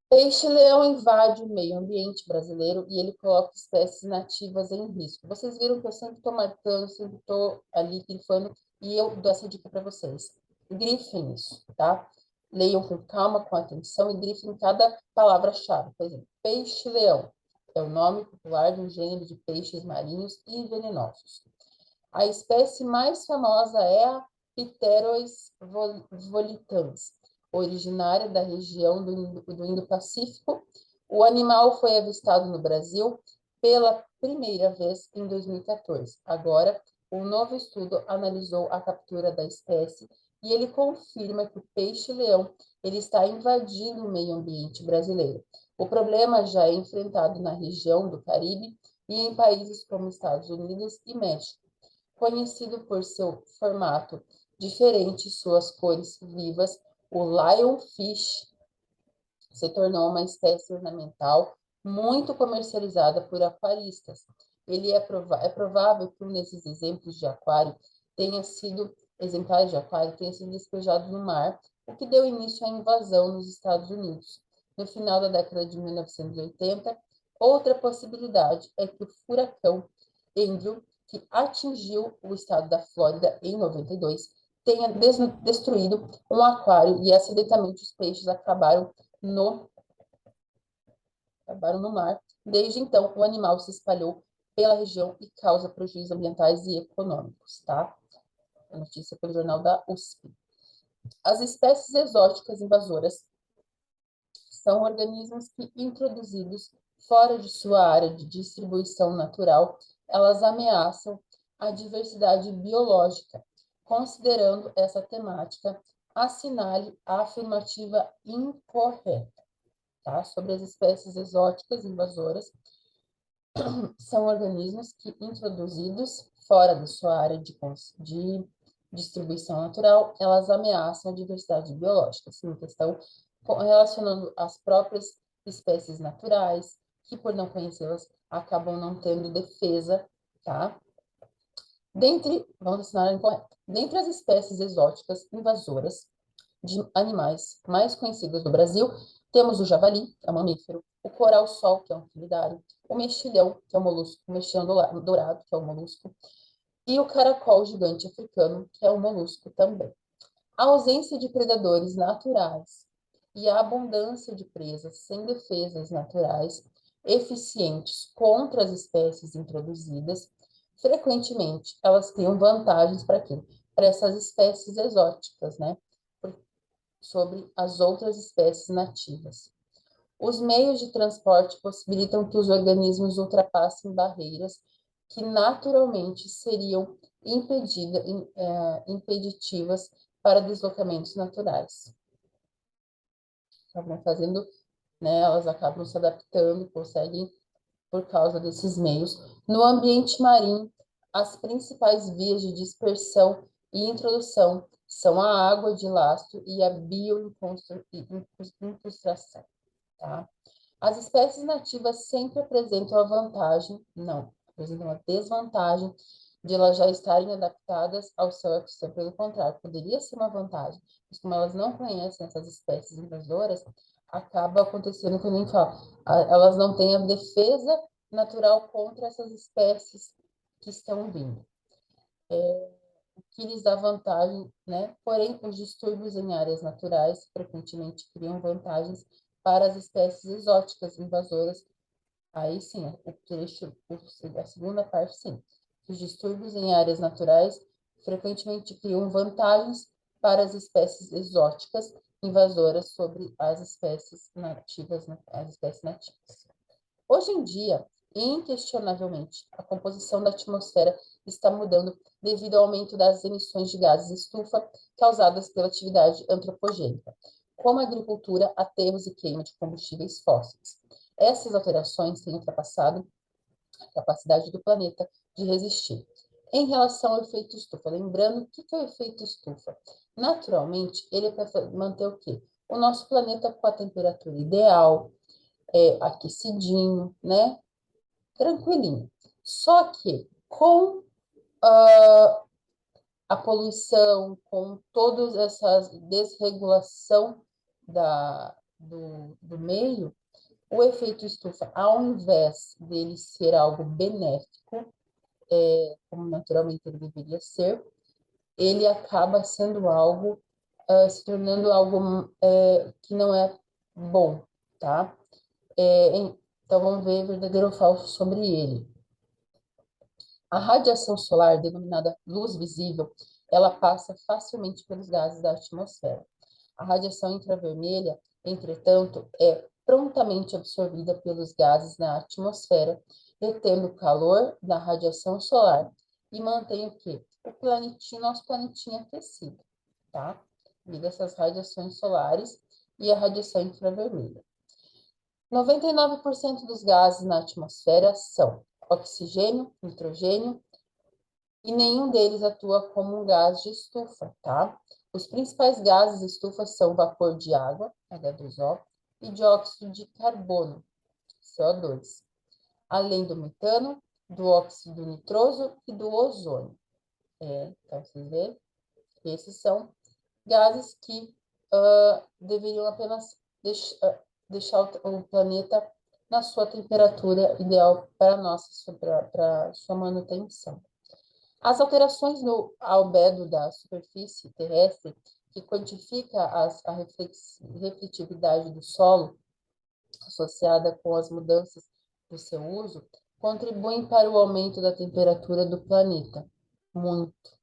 Peixe-leão invade o meio ambiente brasileiro e ele coloca espécies nativas em risco. Vocês viram que eu sempre estou marcando, sempre estou ali grifando, e eu dou essa dica para vocês. Grifem isso, tá? Leiam com calma, com atenção e grifem cada palavra-chave. Por exemplo, peixe-leão. é o nome popular de um gênero de peixes marinhos e venenosos. A espécie mais famosa é a Pterois volitans, originária da região do Indo-Pacífico. O animal foi avistado no Brasil pela primeira vez em 2014. Agora, um novo estudo analisou a captura da espécie e ele confirma que o peixe-leão ele está invadindo o meio ambiente brasileiro. O problema já é enfrentado na região do Caribe e em países como Estados Unidos e México. Conhecido por seu formato diferente e suas cores vivas, o lionfish se tornou uma espécie ornamental muito comercializada por aquaristas. É provável que um desses exemplares de aquário tenha sido despejado no mar, o que deu início à invasão nos Estados Unidos. No final da década de 1980, outra possibilidade é que o furacão Andrew, que atingiu o estado da Flórida em 92, tenha destruído um aquário e acidentalmente os peixes no, acabaram no mar. Desde então, o animal se espalhou pela região e causa prejuízos ambientais e econômicos, tá? A notícia pelo jornal da USP. As espécies exóticas invasoras são organismos que, introduzidos fora de sua área de distribuição natural, elas ameaçam a diversidade biológica. Considerando essa temática, assinale a afirmativa incorreta. Tá? Sobre as espécies exóticas invasoras, são organismos que, introduzidos fora da sua área de distribuição natural, elas ameaçam a diversidade biológica. Sim, questão relacionando as próprias espécies naturais, que por não conhecê-las, acabam não tendo defesa, tá? Vamos assinar a incorreta. Dentre as espécies exóticas invasoras de animais mais conhecidas do Brasil, temos o javali, que é um mamífero, o coral-sol, que é um felidário, o mexilhão, que é um molusco, o mexilhão dourado, que é um molusco, e o caracol gigante africano, que é um molusco também. A ausência de predadores naturais e a abundância de presas sem defesas naturais eficientes contra as espécies introduzidas, frequentemente elas têm vantagens para quê? Para essas espécies exóticas, né? Sobre as outras espécies nativas. Os meios de transporte possibilitam que os organismos ultrapassem barreiras que naturalmente seriam impeditivas para deslocamentos naturais. Acabam fazendo, né, elas acabam se adaptando, conseguem por causa desses meios. No ambiente marinho, as principais vias de dispersão e introdução são a água de lastro e a bioincrustação, tá? As espécies nativas sempre apresentam a vantagem, não, apresentam a desvantagem de elas já estarem adaptadas ao seu ecossistema. Pelo contrário, poderia ser uma vantagem, mas como elas não conhecem essas espécies invasoras, acaba acontecendo o que eu nem falo. Elas não têm a defesa natural contra essas espécies que estão vindo. O que lhes dá vantagem, né? Porém, os distúrbios em áreas naturais frequentemente criam vantagens para as espécies exóticas invasoras. Aí sim, a segunda parte, sim. Os distúrbios em áreas naturais frequentemente criam vantagens para as espécies exóticas invasoras sobre as espécies nativas, né? As espécies nativas. Hoje em dia, inquestionavelmente, a composição da atmosfera está mudando devido ao aumento das emissões de gases estufa causadas pela atividade antropogênica, como a agricultura, aterros e queima de combustíveis fósseis. Essas alterações têm ultrapassado a capacidade do planeta de resistir. Em relação ao efeito estufa, lembrando o que é o efeito estufa? Naturalmente, ele é para manter o quê? O nosso planeta com a temperatura ideal, aquecidinho, né? Tranquilinho. Só que com a poluição, com toda essa desregulação do meio, o efeito estufa, ao invés dele ser algo benéfico, como naturalmente ele deveria ser, ele acaba sendo algo, se tornando algo que não é bom, tá? Então, vamos ver verdadeiro ou falso sobre ele. A radiação solar, denominada luz visível, ela passa facilmente pelos gases da atmosfera. A radiação infravermelha, entretanto, é prontamente absorvida pelos gases na atmosfera, retendo o calor da radiação solar e mantém o quê? Nosso planetinho aquecido, tá? Devido a essas radiações solares e a radiação infravermelha. 99% dos gases na atmosfera são oxigênio, nitrogênio, e nenhum deles atua como um gás de estufa, tá? Os principais gases de estufa são vapor de água, H2O, e dióxido de carbono, CO2, além do metano, do óxido nitroso e do ozônio. Então, vocês veem, esses são gases que deveriam apenas deixar o planeta na sua temperatura ideal para sua manutenção. As alterações no albedo da superfície terrestre, que quantifica a refletividade do solo, associada com as mudanças do seu uso, contribuem para o aumento da temperatura do planeta. Muito.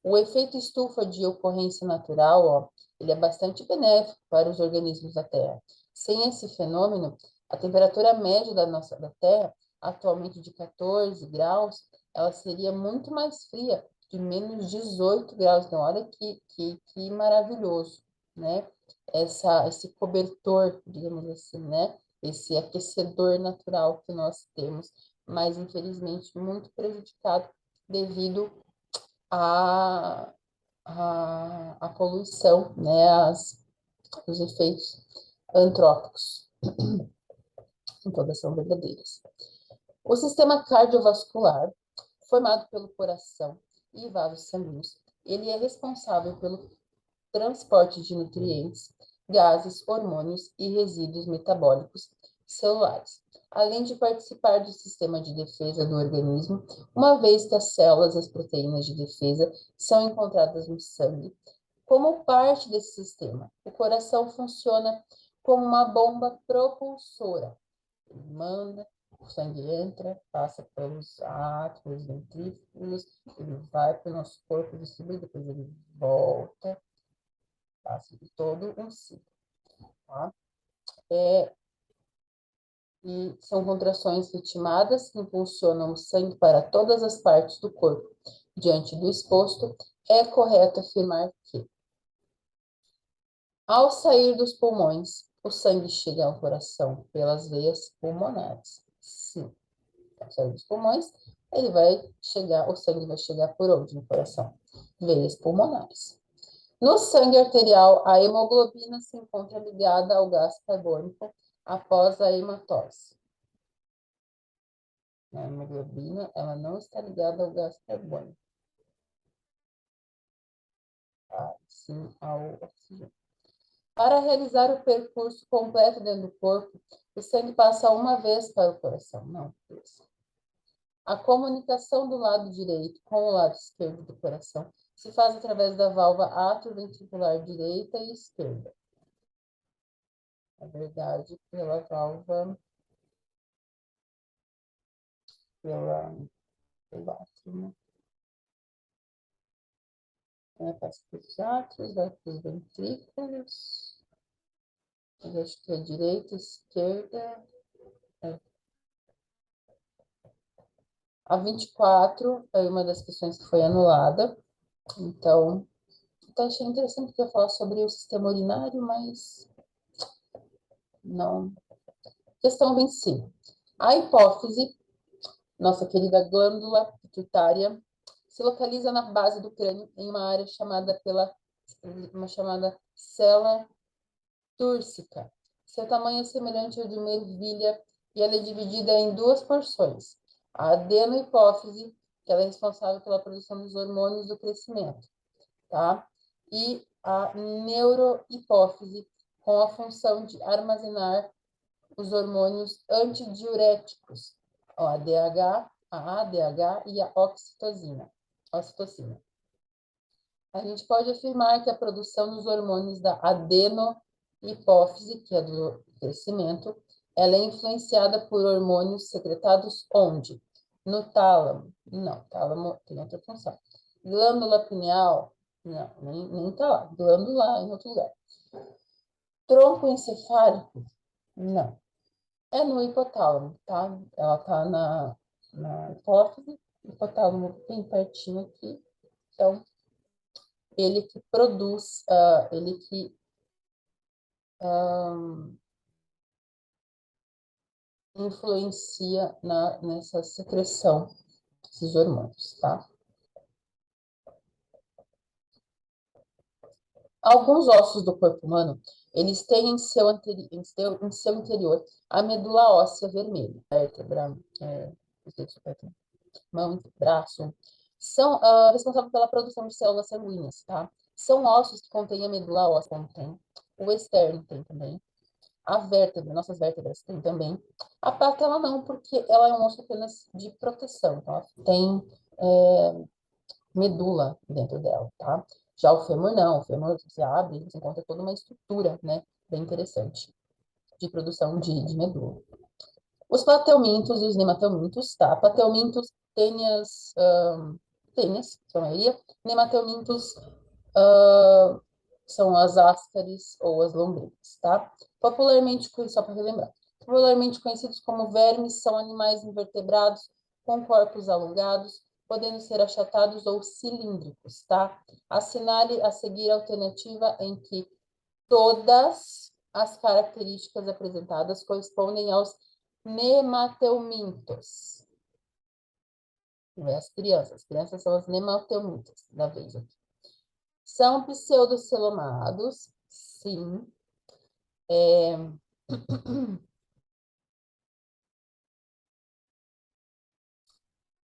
O efeito estufa de ocorrência natural, ele é bastante benéfico para os organismos da Terra. Sem esse fenômeno, a temperatura média da Terra, atualmente de 14 graus, ela seria muito mais fria, de menos 18 graus. Então, olha que maravilhoso, né? Esse cobertor, digamos assim, né? Esse aquecedor natural que nós temos, mas infelizmente muito prejudicado devido a poluição, né, os efeitos antrópicos, em todas são verdadeiras. O sistema cardiovascular, formado pelo coração e vasos sanguíneos, ele é responsável pelo transporte de nutrientes, gases, hormônios e resíduos metabólicos celulares, além de participar do sistema de defesa do organismo, uma vez que as células e as proteínas de defesa são encontradas no sangue. Como parte desse sistema, o coração funciona como uma bomba propulsora. Ele manda, o sangue entra, passa pelos átomos, ventrículos, ele vai para o nosso corpo distribuído, depois ele volta, passa de todo um ciclo, tá? E são contrações ritmadas que impulsionam o sangue para todas as partes do corpo. Diante do exposto, é correto afirmar que, ao sair dos pulmões, o sangue chega ao coração pelas veias pulmonares. Sim, ao sair dos pulmões, o sangue vai chegar por onde no coração? Veias pulmonares. No sangue arterial, a hemoglobina se encontra ligada ao gás carbônico após a hematose. A hemoglobina, ela não está ligada ao gás carbônico, tá? Sim ao oxigênio. Para realizar o percurso completo dentro do corpo, o sangue passa uma vez para o coração, não duas. A comunicação do lado direito com o lado esquerdo do coração se faz através da válvula atrioventricular direita e esquerda. Na verdade, pela válvula, pelo átrio, né? Passa pelos átrios, vai para os ventrículos. Eu acho que é direita, esquerda. A 24 é uma das questões que foi anulada. Então, achei interessante que eu falar sobre o sistema urinário, mas não. Questão 25. A hipófise, nossa querida glândula pituitária, se localiza na base do crânio, em uma área chamada chamada célula túrcica. Seu tamanho é semelhante ao de uma ervilha e ela é dividida em duas porções. A adenohipófise, que ela é responsável pela produção dos hormônios do crescimento, tá? E a neurohipófise, com a função de armazenar os hormônios antidiuréticos, a ADH e a ocitocina. A gente pode afirmar que a produção dos hormônios da adenohipófise, que é do crescimento, Ela é influenciada por hormônios secretados onde? No tálamo. Não, tálamo tem outra função. Glândula pineal? Não, nem tá lá. Glândula em outro lugar. Tronco encefálico? Não. É no hipotálamo, tá? Ela tá na hipófise, hipotálamo bem pertinho aqui. Então, ele que produz, ele que influencia nessa secreção desses hormônios, tá? Alguns ossos do corpo humano, eles têm em seu interior a medula óssea vermelha, vértebra, mão, braço, são responsáveis pela produção de células sanguíneas, tá? São ossos que contêm a medula óssea, contém, o externo tem também, a vértebra, nossas vértebras tem também, a pata não, porque ela é um osso apenas de proteção, tá? Tem medula dentro dela, tá? Já o fêmur não, o fêmur você abre, você encontra toda uma estrutura, né, bem interessante, de produção de medula. Os plateumintos e os nemateumintos, tá? Plateumintos, tênias, são a maioria. Nemateumintos são as ascaris ou as lombrigas, tá? Popularmente, só para relembrar, popularmente conhecidos como vermes, são animais invertebrados com corpos alongados, podendo ser achatados ou cilíndricos, tá? Assinale a seguir a alternativa em que todas as características apresentadas correspondem aos nemateumintos. As crianças são as nemateumintas da vez aqui. São pseudocelomados, sim.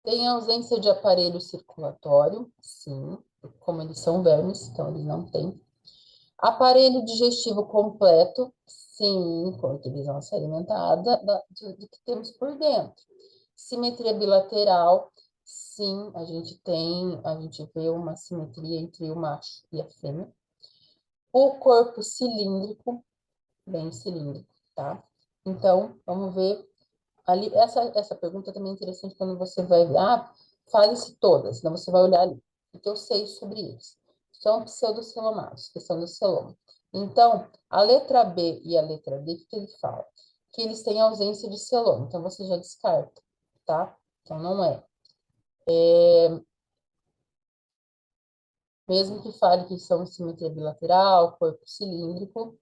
Tem ausência de aparelho circulatório, sim, como eles são vermes, então eles não têm. Aparelho digestivo completo, sim, porque eles vão se alimentar do que temos por dentro. Simetria bilateral, sim, a gente vê uma simetria entre o macho e a fêmea. O corpo cilíndrico, bem cilíndrico, tá? Então, vamos ver ali. Essa pergunta também é interessante quando você vai ver. Fale-se todas, então você vai olhar ali. O que eu sei sobre eles? São pseudocelomados, questão do celoma. Então, a letra B e a letra D, o que ele fala? Que eles têm ausência de celoma, então você já descarta, tá? Então, não é. Mesmo que fale que são simetria bilateral, corpo cilíndrico,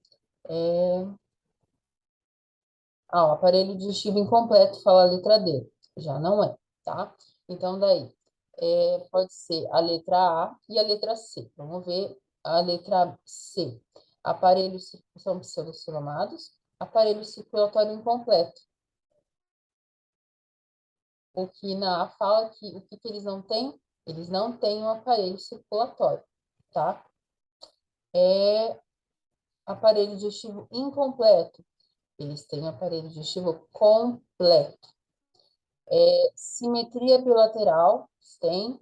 o aparelho digestivo incompleto fala a letra D, já não é, tá? Então, daí, pode ser a letra A e a letra C. Vamos ver a letra C. Aparelhos são pseudocilamados, aparelho circulatório incompleto. O que na A fala que o que eles não têm? Eles não têm um aparelho circulatório, tá? Aparelho digestivo incompleto. Eles têm um aparelho digestivo completo. Simetria bilateral, tem.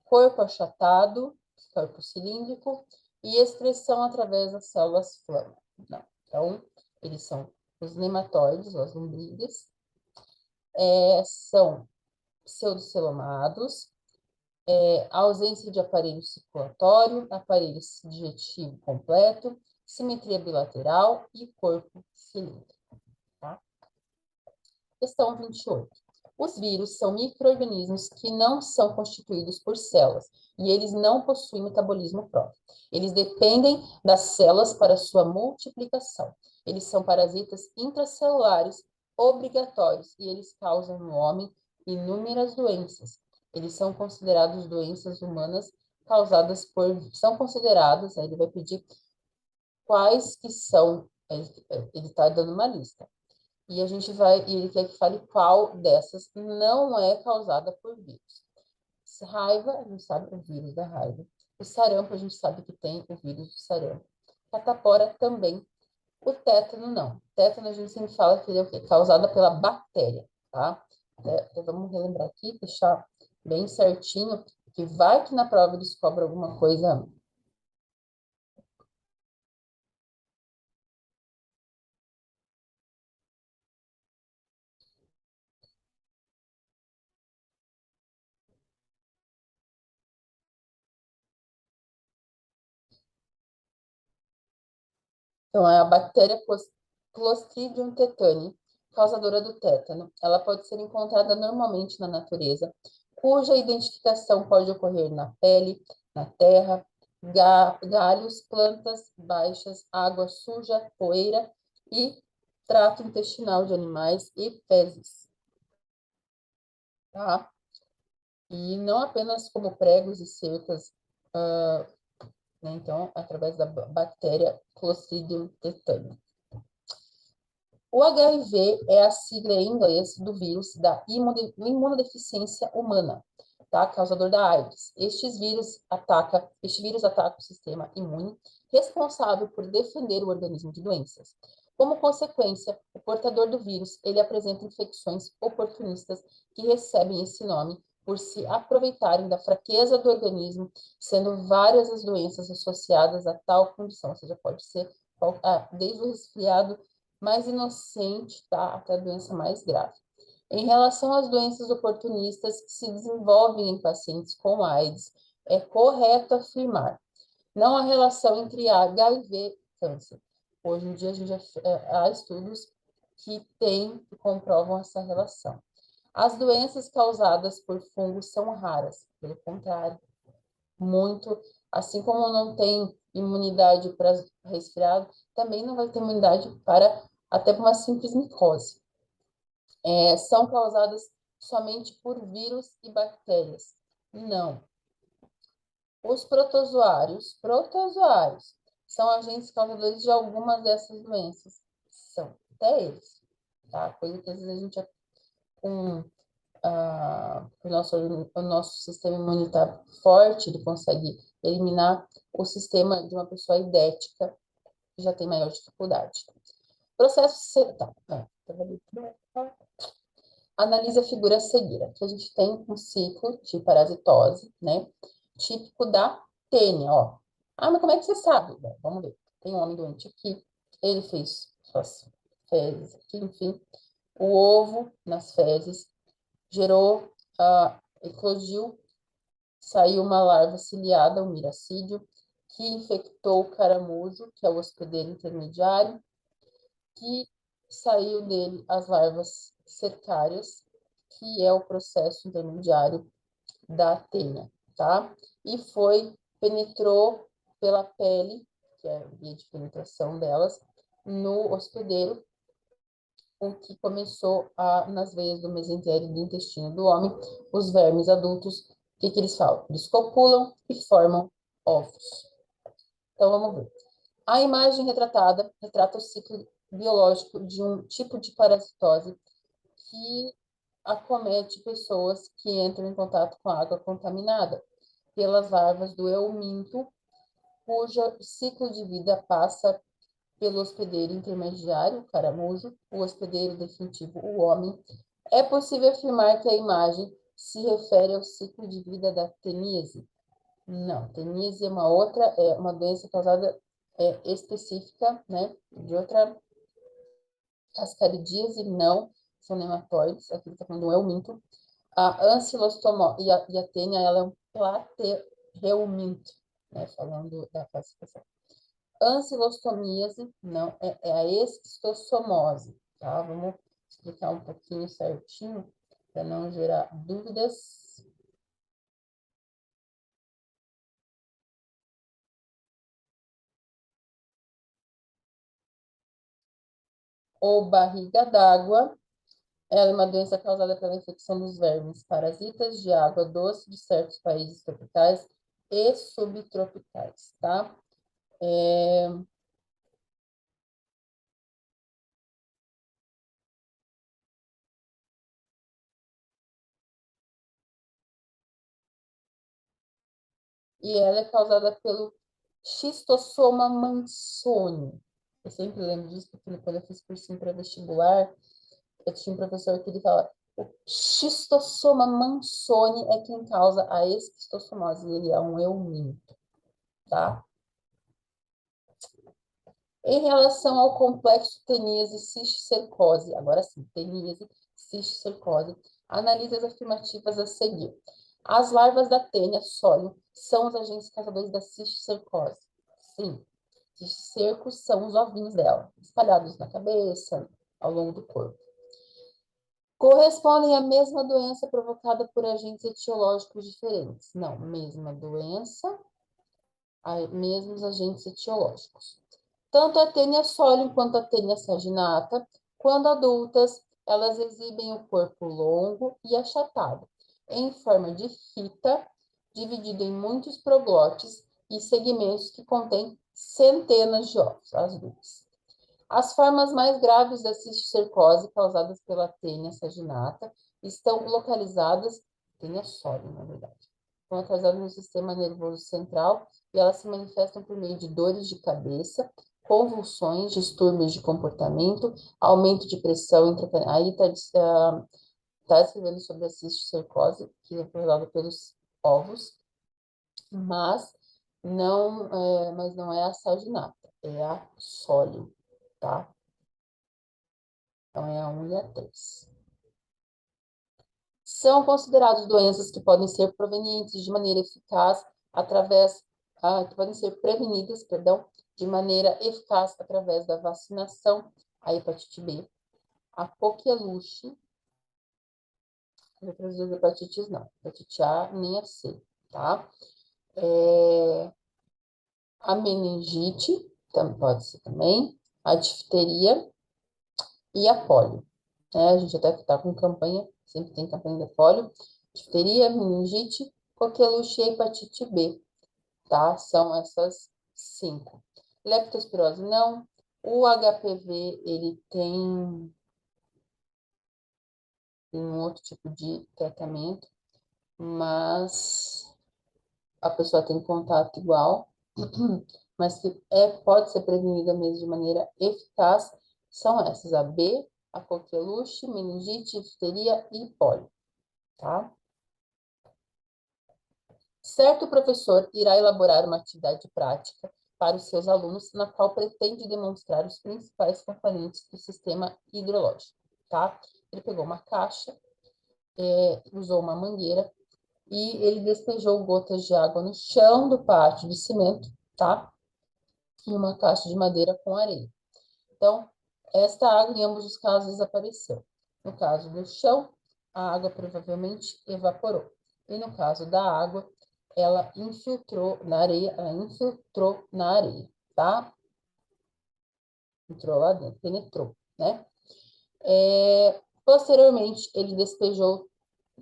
Corpo achatado, corpo cilíndrico. E expressão através das células flama. Não. Então, eles são os nematóides, ou as lombrigas. São pseudocelomados. Ausência de aparelho circulatório, aparelho digestivo completo, simetria bilateral e corpo cilíndrico. Tá? Questão 28. Os vírus são micro-organismos que não são constituídos por células e eles não possuem metabolismo próprio. Eles dependem das células para sua multiplicação. Eles são parasitas intracelulares obrigatórios e eles causam no homem inúmeras doenças. Eles são considerados doenças humanas causadas por... São consideradas, aí ele vai pedir quais que são, ele está dando uma lista. E ele quer que fale qual dessas não é causada por vírus. Raiva, a gente sabe o vírus da raiva. O sarampo, a gente sabe que tem o vírus do sarampo. Catapora também. O tétano, não. Tétano, a gente sempre fala que ele é o quê? Causada pela bactéria, tá? Então, vamos relembrar aqui, deixar bem certinho, que vai que na prova eles cobram alguma coisa Então, é a bactéria Clostridium tetani, causadora do tétano. Ela pode ser encontrada normalmente na natureza, cuja identificação pode ocorrer na pele, na terra, galhos, plantas baixas, água suja, poeira e trato intestinal de animais e fezes, tá? E não apenas como pregos e cercas, né? Então, através da bactéria Clostridium tetani. O HIV é a sigla em inglês do vírus da imunodeficiência humana, tá? Causador da AIDS. Este vírus ataca o sistema imune, responsável por defender o organismo de doenças. Como consequência, o portador do vírus, ele apresenta infecções oportunistas que recebem esse nome por se aproveitarem da fraqueza do organismo, sendo várias as doenças associadas a tal condição, ou seja, pode ser desde o resfriado mais inocente, tá? Até a doença mais grave. Em relação às doenças oportunistas que se desenvolvem em pacientes com AIDS, é correto afirmar não há relação entre HIV e câncer. Hoje em dia, há estudos que comprovam essa relação. As doenças causadas por fungos são raras, pelo contrário, muito, assim como não tem imunidade para resfriado, também não vai ter imunidade para até para uma simples micose. São causadas somente por vírus e bactérias? Não. Os protozoários, são agentes causadores de algumas dessas doenças? São, até eles, tá? Coisa que às vezes a gente, com o nosso sistema imunitário forte, ele consegue eliminar o sistema de uma pessoa idética, que já tem maior dificuldade. Processo. Analisa a figura a seguir. Aqui a gente tem um ciclo de parasitose, né? Típico da tênia, ó. Ah, mas como é que você sabe? Bom, vamos ver. Tem um homem doente aqui, ele fez suas fezes aqui, enfim. O ovo nas fezes gerou, eclodiu, saiu uma larva ciliada, um miracídio, que infectou o caramujo, que é o hospedeiro intermediário, que saiu dele as larvas cercárias, que é o processo intermediário da tênia, tá? E penetrou pela pele, que é a via de penetração delas, no hospedeiro, o que começou nas veias do mesentérico do intestino do homem, os vermes adultos, o que eles falam? Eles copulam e formam ovos. Então, vamos ver. A imagem retratada retrata o ciclo biológico de um tipo de parasitose que acomete pessoas que entram em contato com a água contaminada pelas larvas do euminto, cujo ciclo de vida passa pelo hospedeiro intermediário, o caramujo, o hospedeiro definitivo, o homem. É possível afirmar que a imagem se refere ao ciclo de vida da teníase? Não, teníase é uma doença causada específica, né, de outra ascaridíase, não, são nematóides, aqui está falando do euminto. A ancilostoma e a tênia, ela é um platereuminto, né, falando da classificação. Ancilostomíase, não, é a esquistossomose, tá? Vamos explicar um pouquinho certinho, para não gerar dúvidas. Ou barriga d'água, ela é uma doença causada pela infecção dos vermes parasitas de água doce de certos países tropicais e subtropicais, tá? E ela é causada pelo Schistossoma mansoni. Eu sempre lembro disso, porque quando eu fiz cursinho para vestibular, eu tinha um professor que ele fala: o Schistossoma mansoni é quem causa a esquistossomose, ele é um euminto, tá? Em relação ao complexo teníase cisticercose, agora sim, teníase cisticercose, analise as afirmativas a seguir. As larvas da tênia sólio são os agentes causadores da cisticercose? Sim. Esses cercos são os ovinhos dela, espalhados na cabeça, ao longo do corpo. Correspondem à mesma doença provocada por agentes etiológicos diferentes. Não, mesma doença, mesmos agentes etiológicos. Tanto a tênia solium quanto a tênia saginata, quando adultas, elas exibem o corpo longo e achatado, em forma de fita, dividido em muitos proglotes e segmentos que contêm centenas de ovos, as duas. As formas mais graves da cisticercose causadas pela tênia saginata estão localizadas, tênia solium, na verdade, estão localizadas no sistema nervoso central e elas se manifestam por meio de dores de cabeça, convulsões, distúrbios de comportamento, aumento de pressão intracraniana. Aí está escrevendo sobre a cisticercose, que é causada pelos ovos, mas não é a saginata, é a solium, tá? Então, é a 1 e a 3. São considerados doenças que podem ser provenientes de maneira eficaz que podem ser prevenidas, perdão, de maneira eficaz através da vacinação, a hepatite B, a coqueluche, as outras duas hepatites não, hepatite A nem a C, tá? A meningite, pode ser também, a difteria e a polio. A gente até está com campanha, sempre tem campanha da polio, difteria, meningite, coqueluche e hepatite B, tá? São essas 5. Leptospirose não. O HPV, ele tem um outro tipo de tratamento, mas a pessoa tem contato igual, mas que pode ser prevenida mesmo de maneira eficaz, são essas, a B, a coqueluche, meningite, difteria e polio, tá? Certo professor irá elaborar uma atividade prática para os seus alunos, na qual pretende demonstrar os principais componentes do sistema hidrológico, tá? Ele pegou uma caixa, usou uma mangueira e ele despejou gotas de água no chão do pátio de cimento, tá? E uma caixa de madeira com areia. Então, esta água, em ambos os casos, desapareceu. No caso do chão, a água provavelmente evaporou. E no caso da água, ela infiltrou na areia, tá? Entrou lá dentro, penetrou, né? Posteriormente, ele despejou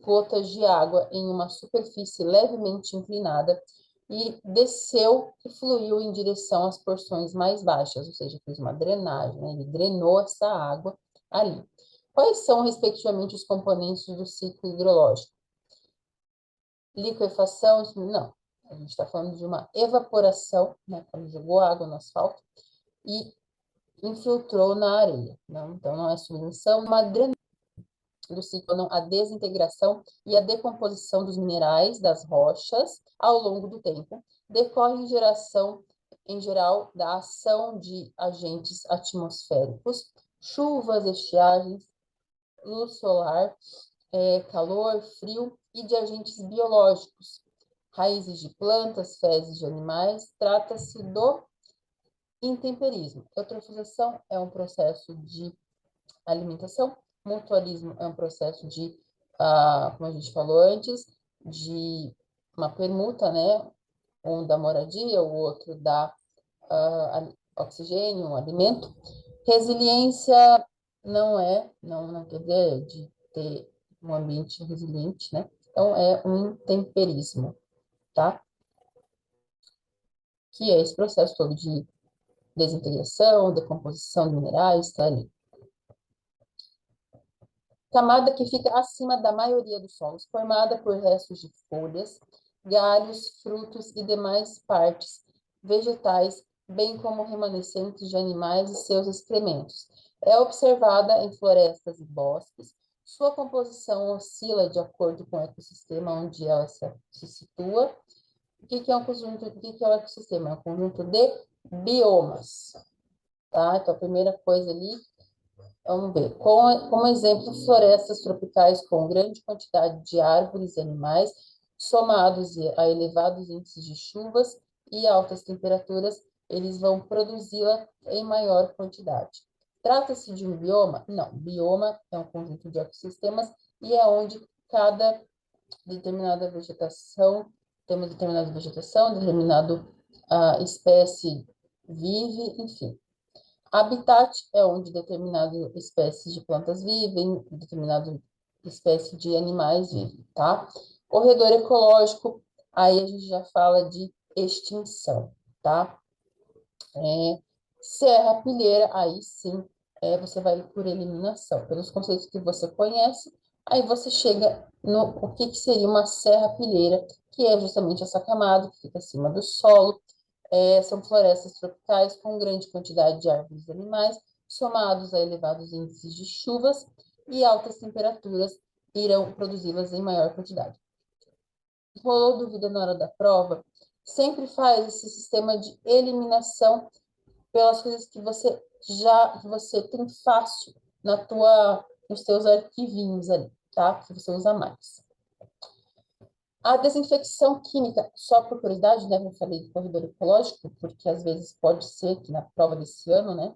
gotas de água em uma superfície levemente inclinada e desceu e fluiu em direção às porções mais baixas, ou seja, fez uma drenagem, né? Ele drenou essa água ali. Quais são, respectivamente, os componentes do ciclo hidrológico? Liquefação? Não. A gente está falando de uma evaporação, né? Quando jogou água no asfalto e infiltrou na areia. Não? Então, não é sublimação, uma drenagem do ciclo, não, a desintegração e a decomposição dos minerais das rochas ao longo do tempo decorre em geral, da ação de agentes atmosféricos, chuvas, estiagens, luz solar, calor, frio e de agentes biológicos, raízes de plantas, fezes de animais. Trata-se do intemperismo. Eutrofização é um processo de alimentação. Mutualismo é um processo de, como a gente falou antes, de uma permuta, né? Um da moradia, o outro dá oxigênio, um alimento. Resiliência não quer dizer de ter um ambiente resiliente, né? Então, é um intemperismo, tá? Que é esse processo todo de desintegração, decomposição de minerais, tá ali. Camada que fica acima da maioria dos solos, formada por restos de folhas, galhos, frutos e demais partes vegetais, bem como remanescentes de animais e seus excrementos. É observada em florestas e bosques. Sua composição oscila de acordo com o ecossistema onde ela se situa. O que é um conjunto? O que é o ecossistema? É um conjunto de biomas. Tá? Então, a primeira coisa ali, vamos ver. Como exemplo, florestas tropicais com grande quantidade de árvores e animais, somados a elevados índices de chuvas e altas temperaturas, eles vão produzi-la em maior quantidade. Trata-se de um bioma? Não, bioma é um conjunto de ecossistemas e é onde cada determinada vegetação, temos determinada vegetação, determinada espécie vive, enfim. Habitat é onde determinada espécie de plantas vivem, determinada espécie de animais vivem, tá? Corredor ecológico, aí a gente já fala de extinção, tá? Serra pilheira, aí sim, você vai por eliminação. Pelos conceitos que você conhece, aí você chega no o que seria uma serra pilheira, que é justamente essa camada que fica acima do solo. São florestas tropicais com grande quantidade de árvores e animais, somados a elevados índices de chuvas e altas temperaturas, irão produzi-las em maior quantidade. Rolou dúvida na hora da prova? Sempre faz esse sistema de eliminação pelas coisas que você tem fácil nos teus arquivinhos ali, tá? Que você usa mais. A desinfecção química, só por curiosidade, né? Eu falei do corredor ecológico, porque às vezes pode ser que na prova desse ano, né?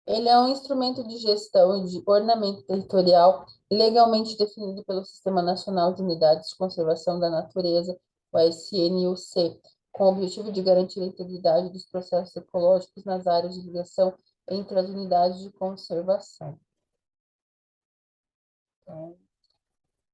Ele é um instrumento de gestão e de ornamento territorial legalmente definido pelo Sistema Nacional de Unidades de Conservação da Natureza, o SNUC, com o objetivo de garantir a integridade dos processos ecológicos nas áreas de ligação entre as unidades de conservação. Então,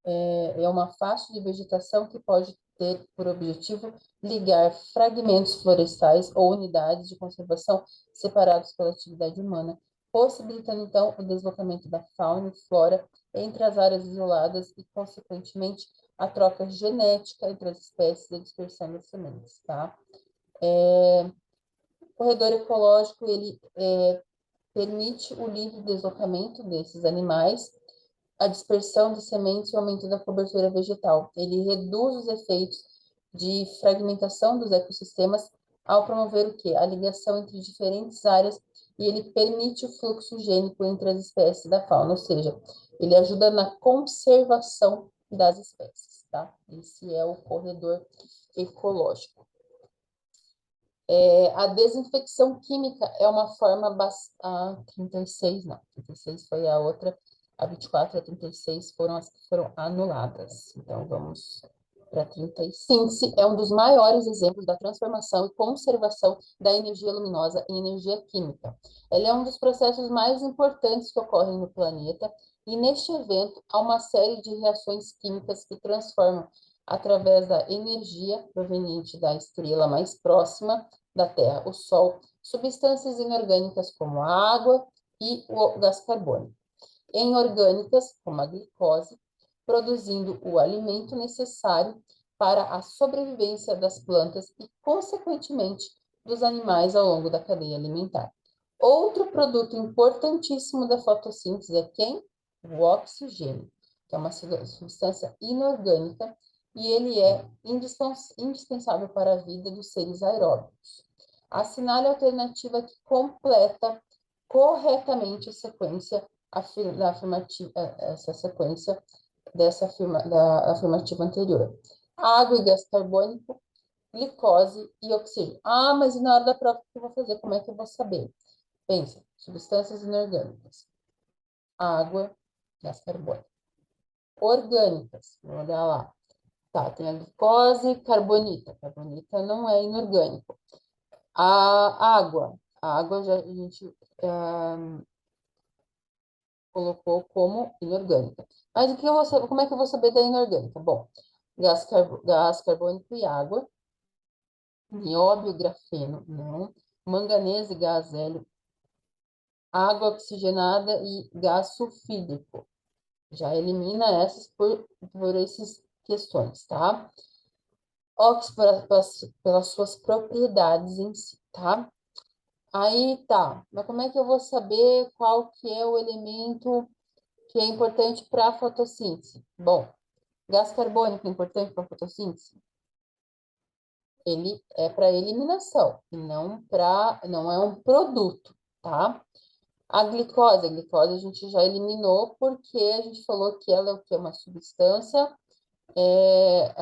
é uma faixa de vegetação que pode ter por objetivo ligar fragmentos florestais ou unidades de conservação separados pela atividade humana, possibilitando então o deslocamento da fauna e flora entre as áreas isoladas e, consequentemente, a troca genética entre as espécies e a dispersão das sementes, tá? O corredor ecológico, ele permite o livre deslocamento desses animais, a dispersão de sementes e o aumento da cobertura vegetal. Ele reduz os efeitos de fragmentação dos ecossistemas ao promover o quê? A ligação entre diferentes áreas e ele permite o fluxo gênico entre as espécies da fauna, ou seja, ele ajuda na conservação das espécies, tá? Esse é o corredor ecológico. A desinfecção química é uma forma a 36, não, 36 foi a outra, a 24 e a 36 foram as que foram anuladas. Então, vamos para 35. Síntese é um dos maiores exemplos da transformação e conservação da energia luminosa em energia química. Ele é um dos processos mais importantes que ocorrem no planeta, e neste evento há uma série de reações químicas que transformam, através da energia proveniente da estrela mais próxima da Terra, o Sol, substâncias inorgânicas como a água e o gás carbônico, em orgânicas, como a glicose, produzindo o alimento necessário para a sobrevivência das plantas e, consequentemente, dos animais ao longo da cadeia alimentar. Outro produto importantíssimo da fotossíntese é quem? O oxigênio, que é uma substância inorgânica e ele é indispensável para a vida dos seres aeróbicos. Assinale a alternativa que completa corretamente a sequência da afirmativa, essa sequência da afirmativa anterior. Água e gás carbônico, glicose e oxigênio. Ah, mas e na hora da prova que eu vou fazer? Como é que eu vou saber? Pensa, substâncias inorgânicas. Água, gás carbônico. Orgânicas, vamos olhar lá. Tá, tem a glicose, carbonita. Carbonita não é inorgânico. A água já a gente colocou como inorgânica. Mas como é que eu vou saber da inorgânica? Bom, gás carbônico e água, nióbio, grafeno, não, manganês e gás hélio, água oxigenada e gás sulfídrico. Já elimina essas por essas questões, tá? Pelas suas propriedades em si, tá? Aí tá, mas como é que eu vou saber qual que é o elemento que é importante para a fotossíntese? Bom, Gás carbônico é importante para a fotossíntese? Ele é para eliminação e não é um produto, tá? A glicose a gente já eliminou porque a gente falou que ela é o que? Uma substância, é,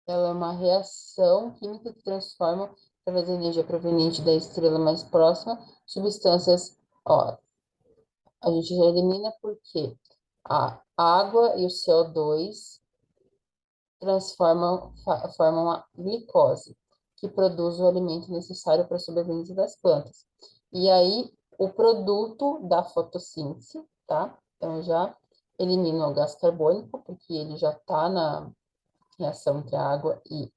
ela é uma reação química que transforma, através da energia proveniente da estrela mais próxima, substâncias, ó, a gente já elimina porque a água e o CO2 formam a glicose, que produz o alimento necessário para a sobrevivência das plantas. E aí, o produto da fotossíntese, tá? Então, eu já elimino o gás carbônico, porque ele já está na reação entre a água e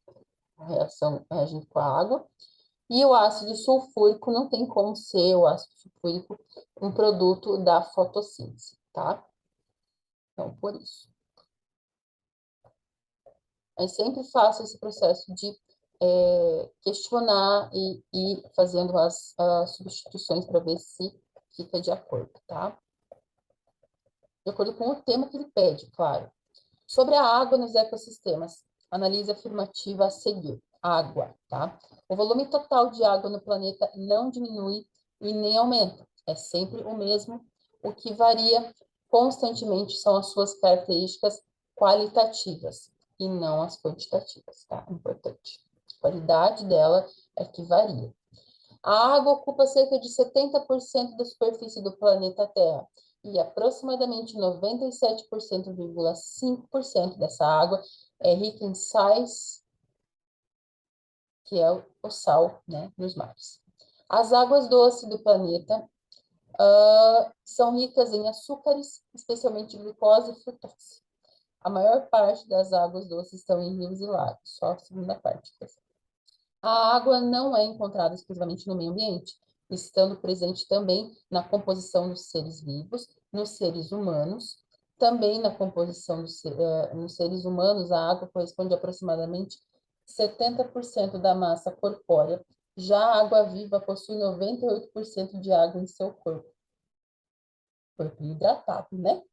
a reação reagente com a água. E o ácido sulfúrico não tem como ser o ácido sulfúrico um produto da fotossíntese, tá? Então, por isso. Mas sempre faço esse processo de questionar e ir fazendo as substituições para ver se fica de acordo, tá? De acordo com o tema que ele pede, claro. Sobre a água nos ecossistemas, análise afirmativa a seguir. Água, tá? O volume total de água no planeta não diminui e nem aumenta. É sempre o mesmo. O que varia constantemente são as suas características qualitativas e não as quantitativas, tá? Importante. A qualidade dela é que varia. A água ocupa cerca de 70% da superfície do planeta Terra e aproximadamente 97,5% dessa água é rica em sais, que é o sal, né, dos mares. As águas doces do planeta são ricas em açúcares, especialmente glicose e frutose. A maior parte das águas doces estão em rios e lagos, só a segunda parte. A água não é encontrada exclusivamente no meio ambiente, estando presente também na composição dos seres vivos, nos seres humanos. Também na composição nos seres humanos, a água corresponde a aproximadamente 70% da massa corpórea. Já a água viva possui 98% de água em seu corpo hidratado, né?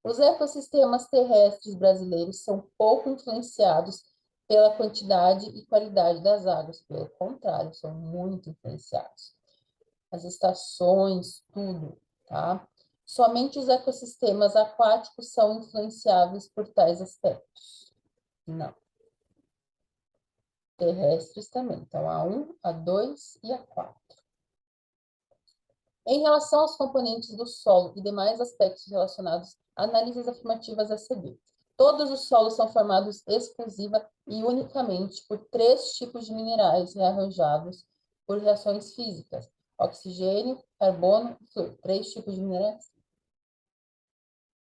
Os ecossistemas terrestres brasileiros são pouco influenciados pela quantidade e qualidade das águas, pelo contrário, são muito influenciados. As estações, tudo, tá? Somente os ecossistemas aquáticos são influenciáveis por tais aspectos. Não. Terrestres também. Então, a 1, a 2 e a 4. Em relação aos componentes do solo e demais aspectos relacionados, análises afirmativas a seguir. Todos os solos são formados exclusiva e unicamente por três tipos de minerais rearranjados por reações físicas: oxigênio, carbono e flúor. Três tipos de minerais.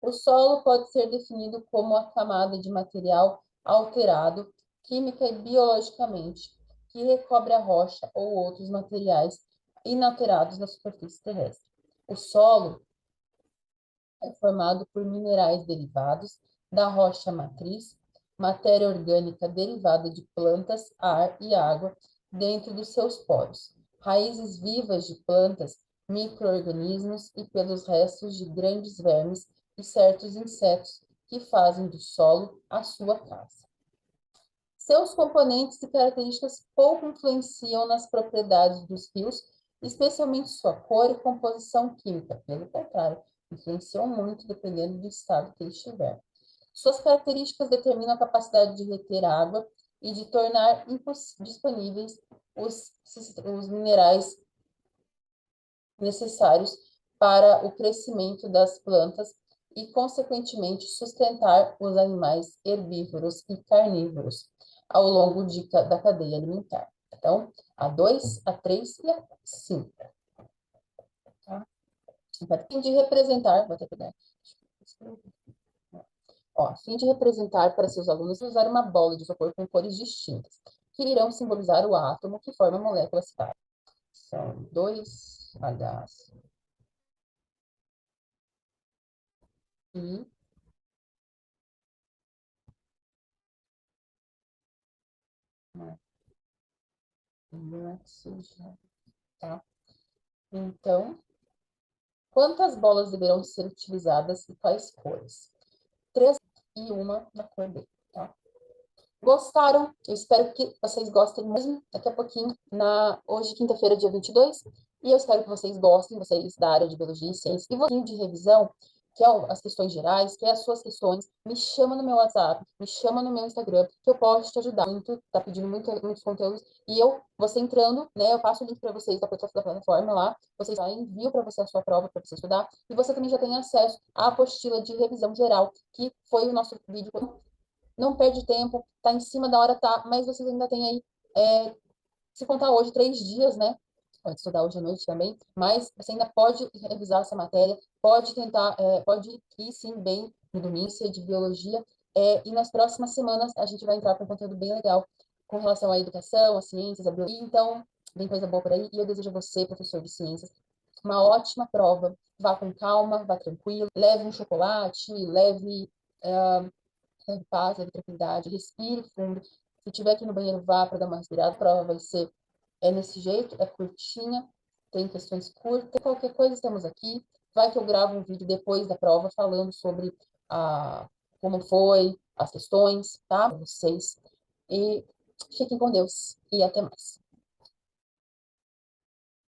O solo pode ser definido como a camada de material alterado, química e biologicamente, que recobre a rocha ou outros materiais inalterados na superfície terrestre. O solo é formado por minerais derivados da rocha matriz, matéria orgânica derivada de plantas, ar e água dentro dos seus poros, raízes vivas de plantas, micro-organismos e pelos restos de grandes vermes e certos insetos que fazem do solo a sua casa. Seus componentes e características pouco influenciam nas propriedades dos rios, especialmente sua cor e composição química. Pelo contrário, influenciam muito dependendo do estado que ele estiver. Suas características determinam a capacidade de reter água e de tornar disponíveis os minerais necessários para o crescimento das plantas e, consequentemente, sustentar os animais herbívoros e carnívoros ao longo da cadeia alimentar. Então, a 2, a 3 e a 5. Tá? A fim de representar, vou até pegar. Ó, a fim de representar para seus alunos, usar uma bola de isopor com cores distintas, que irão simbolizar o átomo que forma a molécula citada. São 2 H e oxigênio, tá? Então, quantas bolas deverão ser utilizadas e quais cores? 3 e uma na cor B, tá? Gostaram? Eu espero que vocês gostem mesmo. Daqui a pouquinho, hoje, quinta-feira, dia 22. E eu espero que vocês gostem, vocês da área de biologia e ciências. E você de revisão, que é as questões gerais, que é as suas questões, me chama no meu WhatsApp, me chama no meu Instagram, que eu posso te ajudar muito. Tá pedindo muitos conteúdos. E você entrando, né? Eu passo o link para vocês da plataforma lá. Vocês já envio para você a sua prova para você estudar. E você também já tem acesso à apostila de revisão geral, que foi o nosso vídeo. Não perde tempo, tá em cima da hora, tá, mas vocês ainda têm aí, se contar hoje, 3 dias, né? Pode estudar hoje à noite também, mas você ainda pode revisar essa matéria, pode tentar, pode ir sim bem no domingo de biologia, e nas próximas semanas a gente vai entrar com um conteúdo bem legal com relação à educação, às ciências, à biologia. Então, vem coisa boa por aí, e eu desejo a você, professor de ciências, uma ótima prova. Vá com calma, vá tranquilo, leve um chocolate, leve paz, leve tranquilidade, respire fundo. Se tiver aqui no banheiro, vá para dar uma respirada. A prova vai ser nesse jeito, é curtinha, tem questões curtas. Qualquer coisa, estamos aqui. Vai que eu gravo um vídeo depois da prova falando sobre como foi, as questões, tá? Para vocês. E fiquem com Deus e até mais.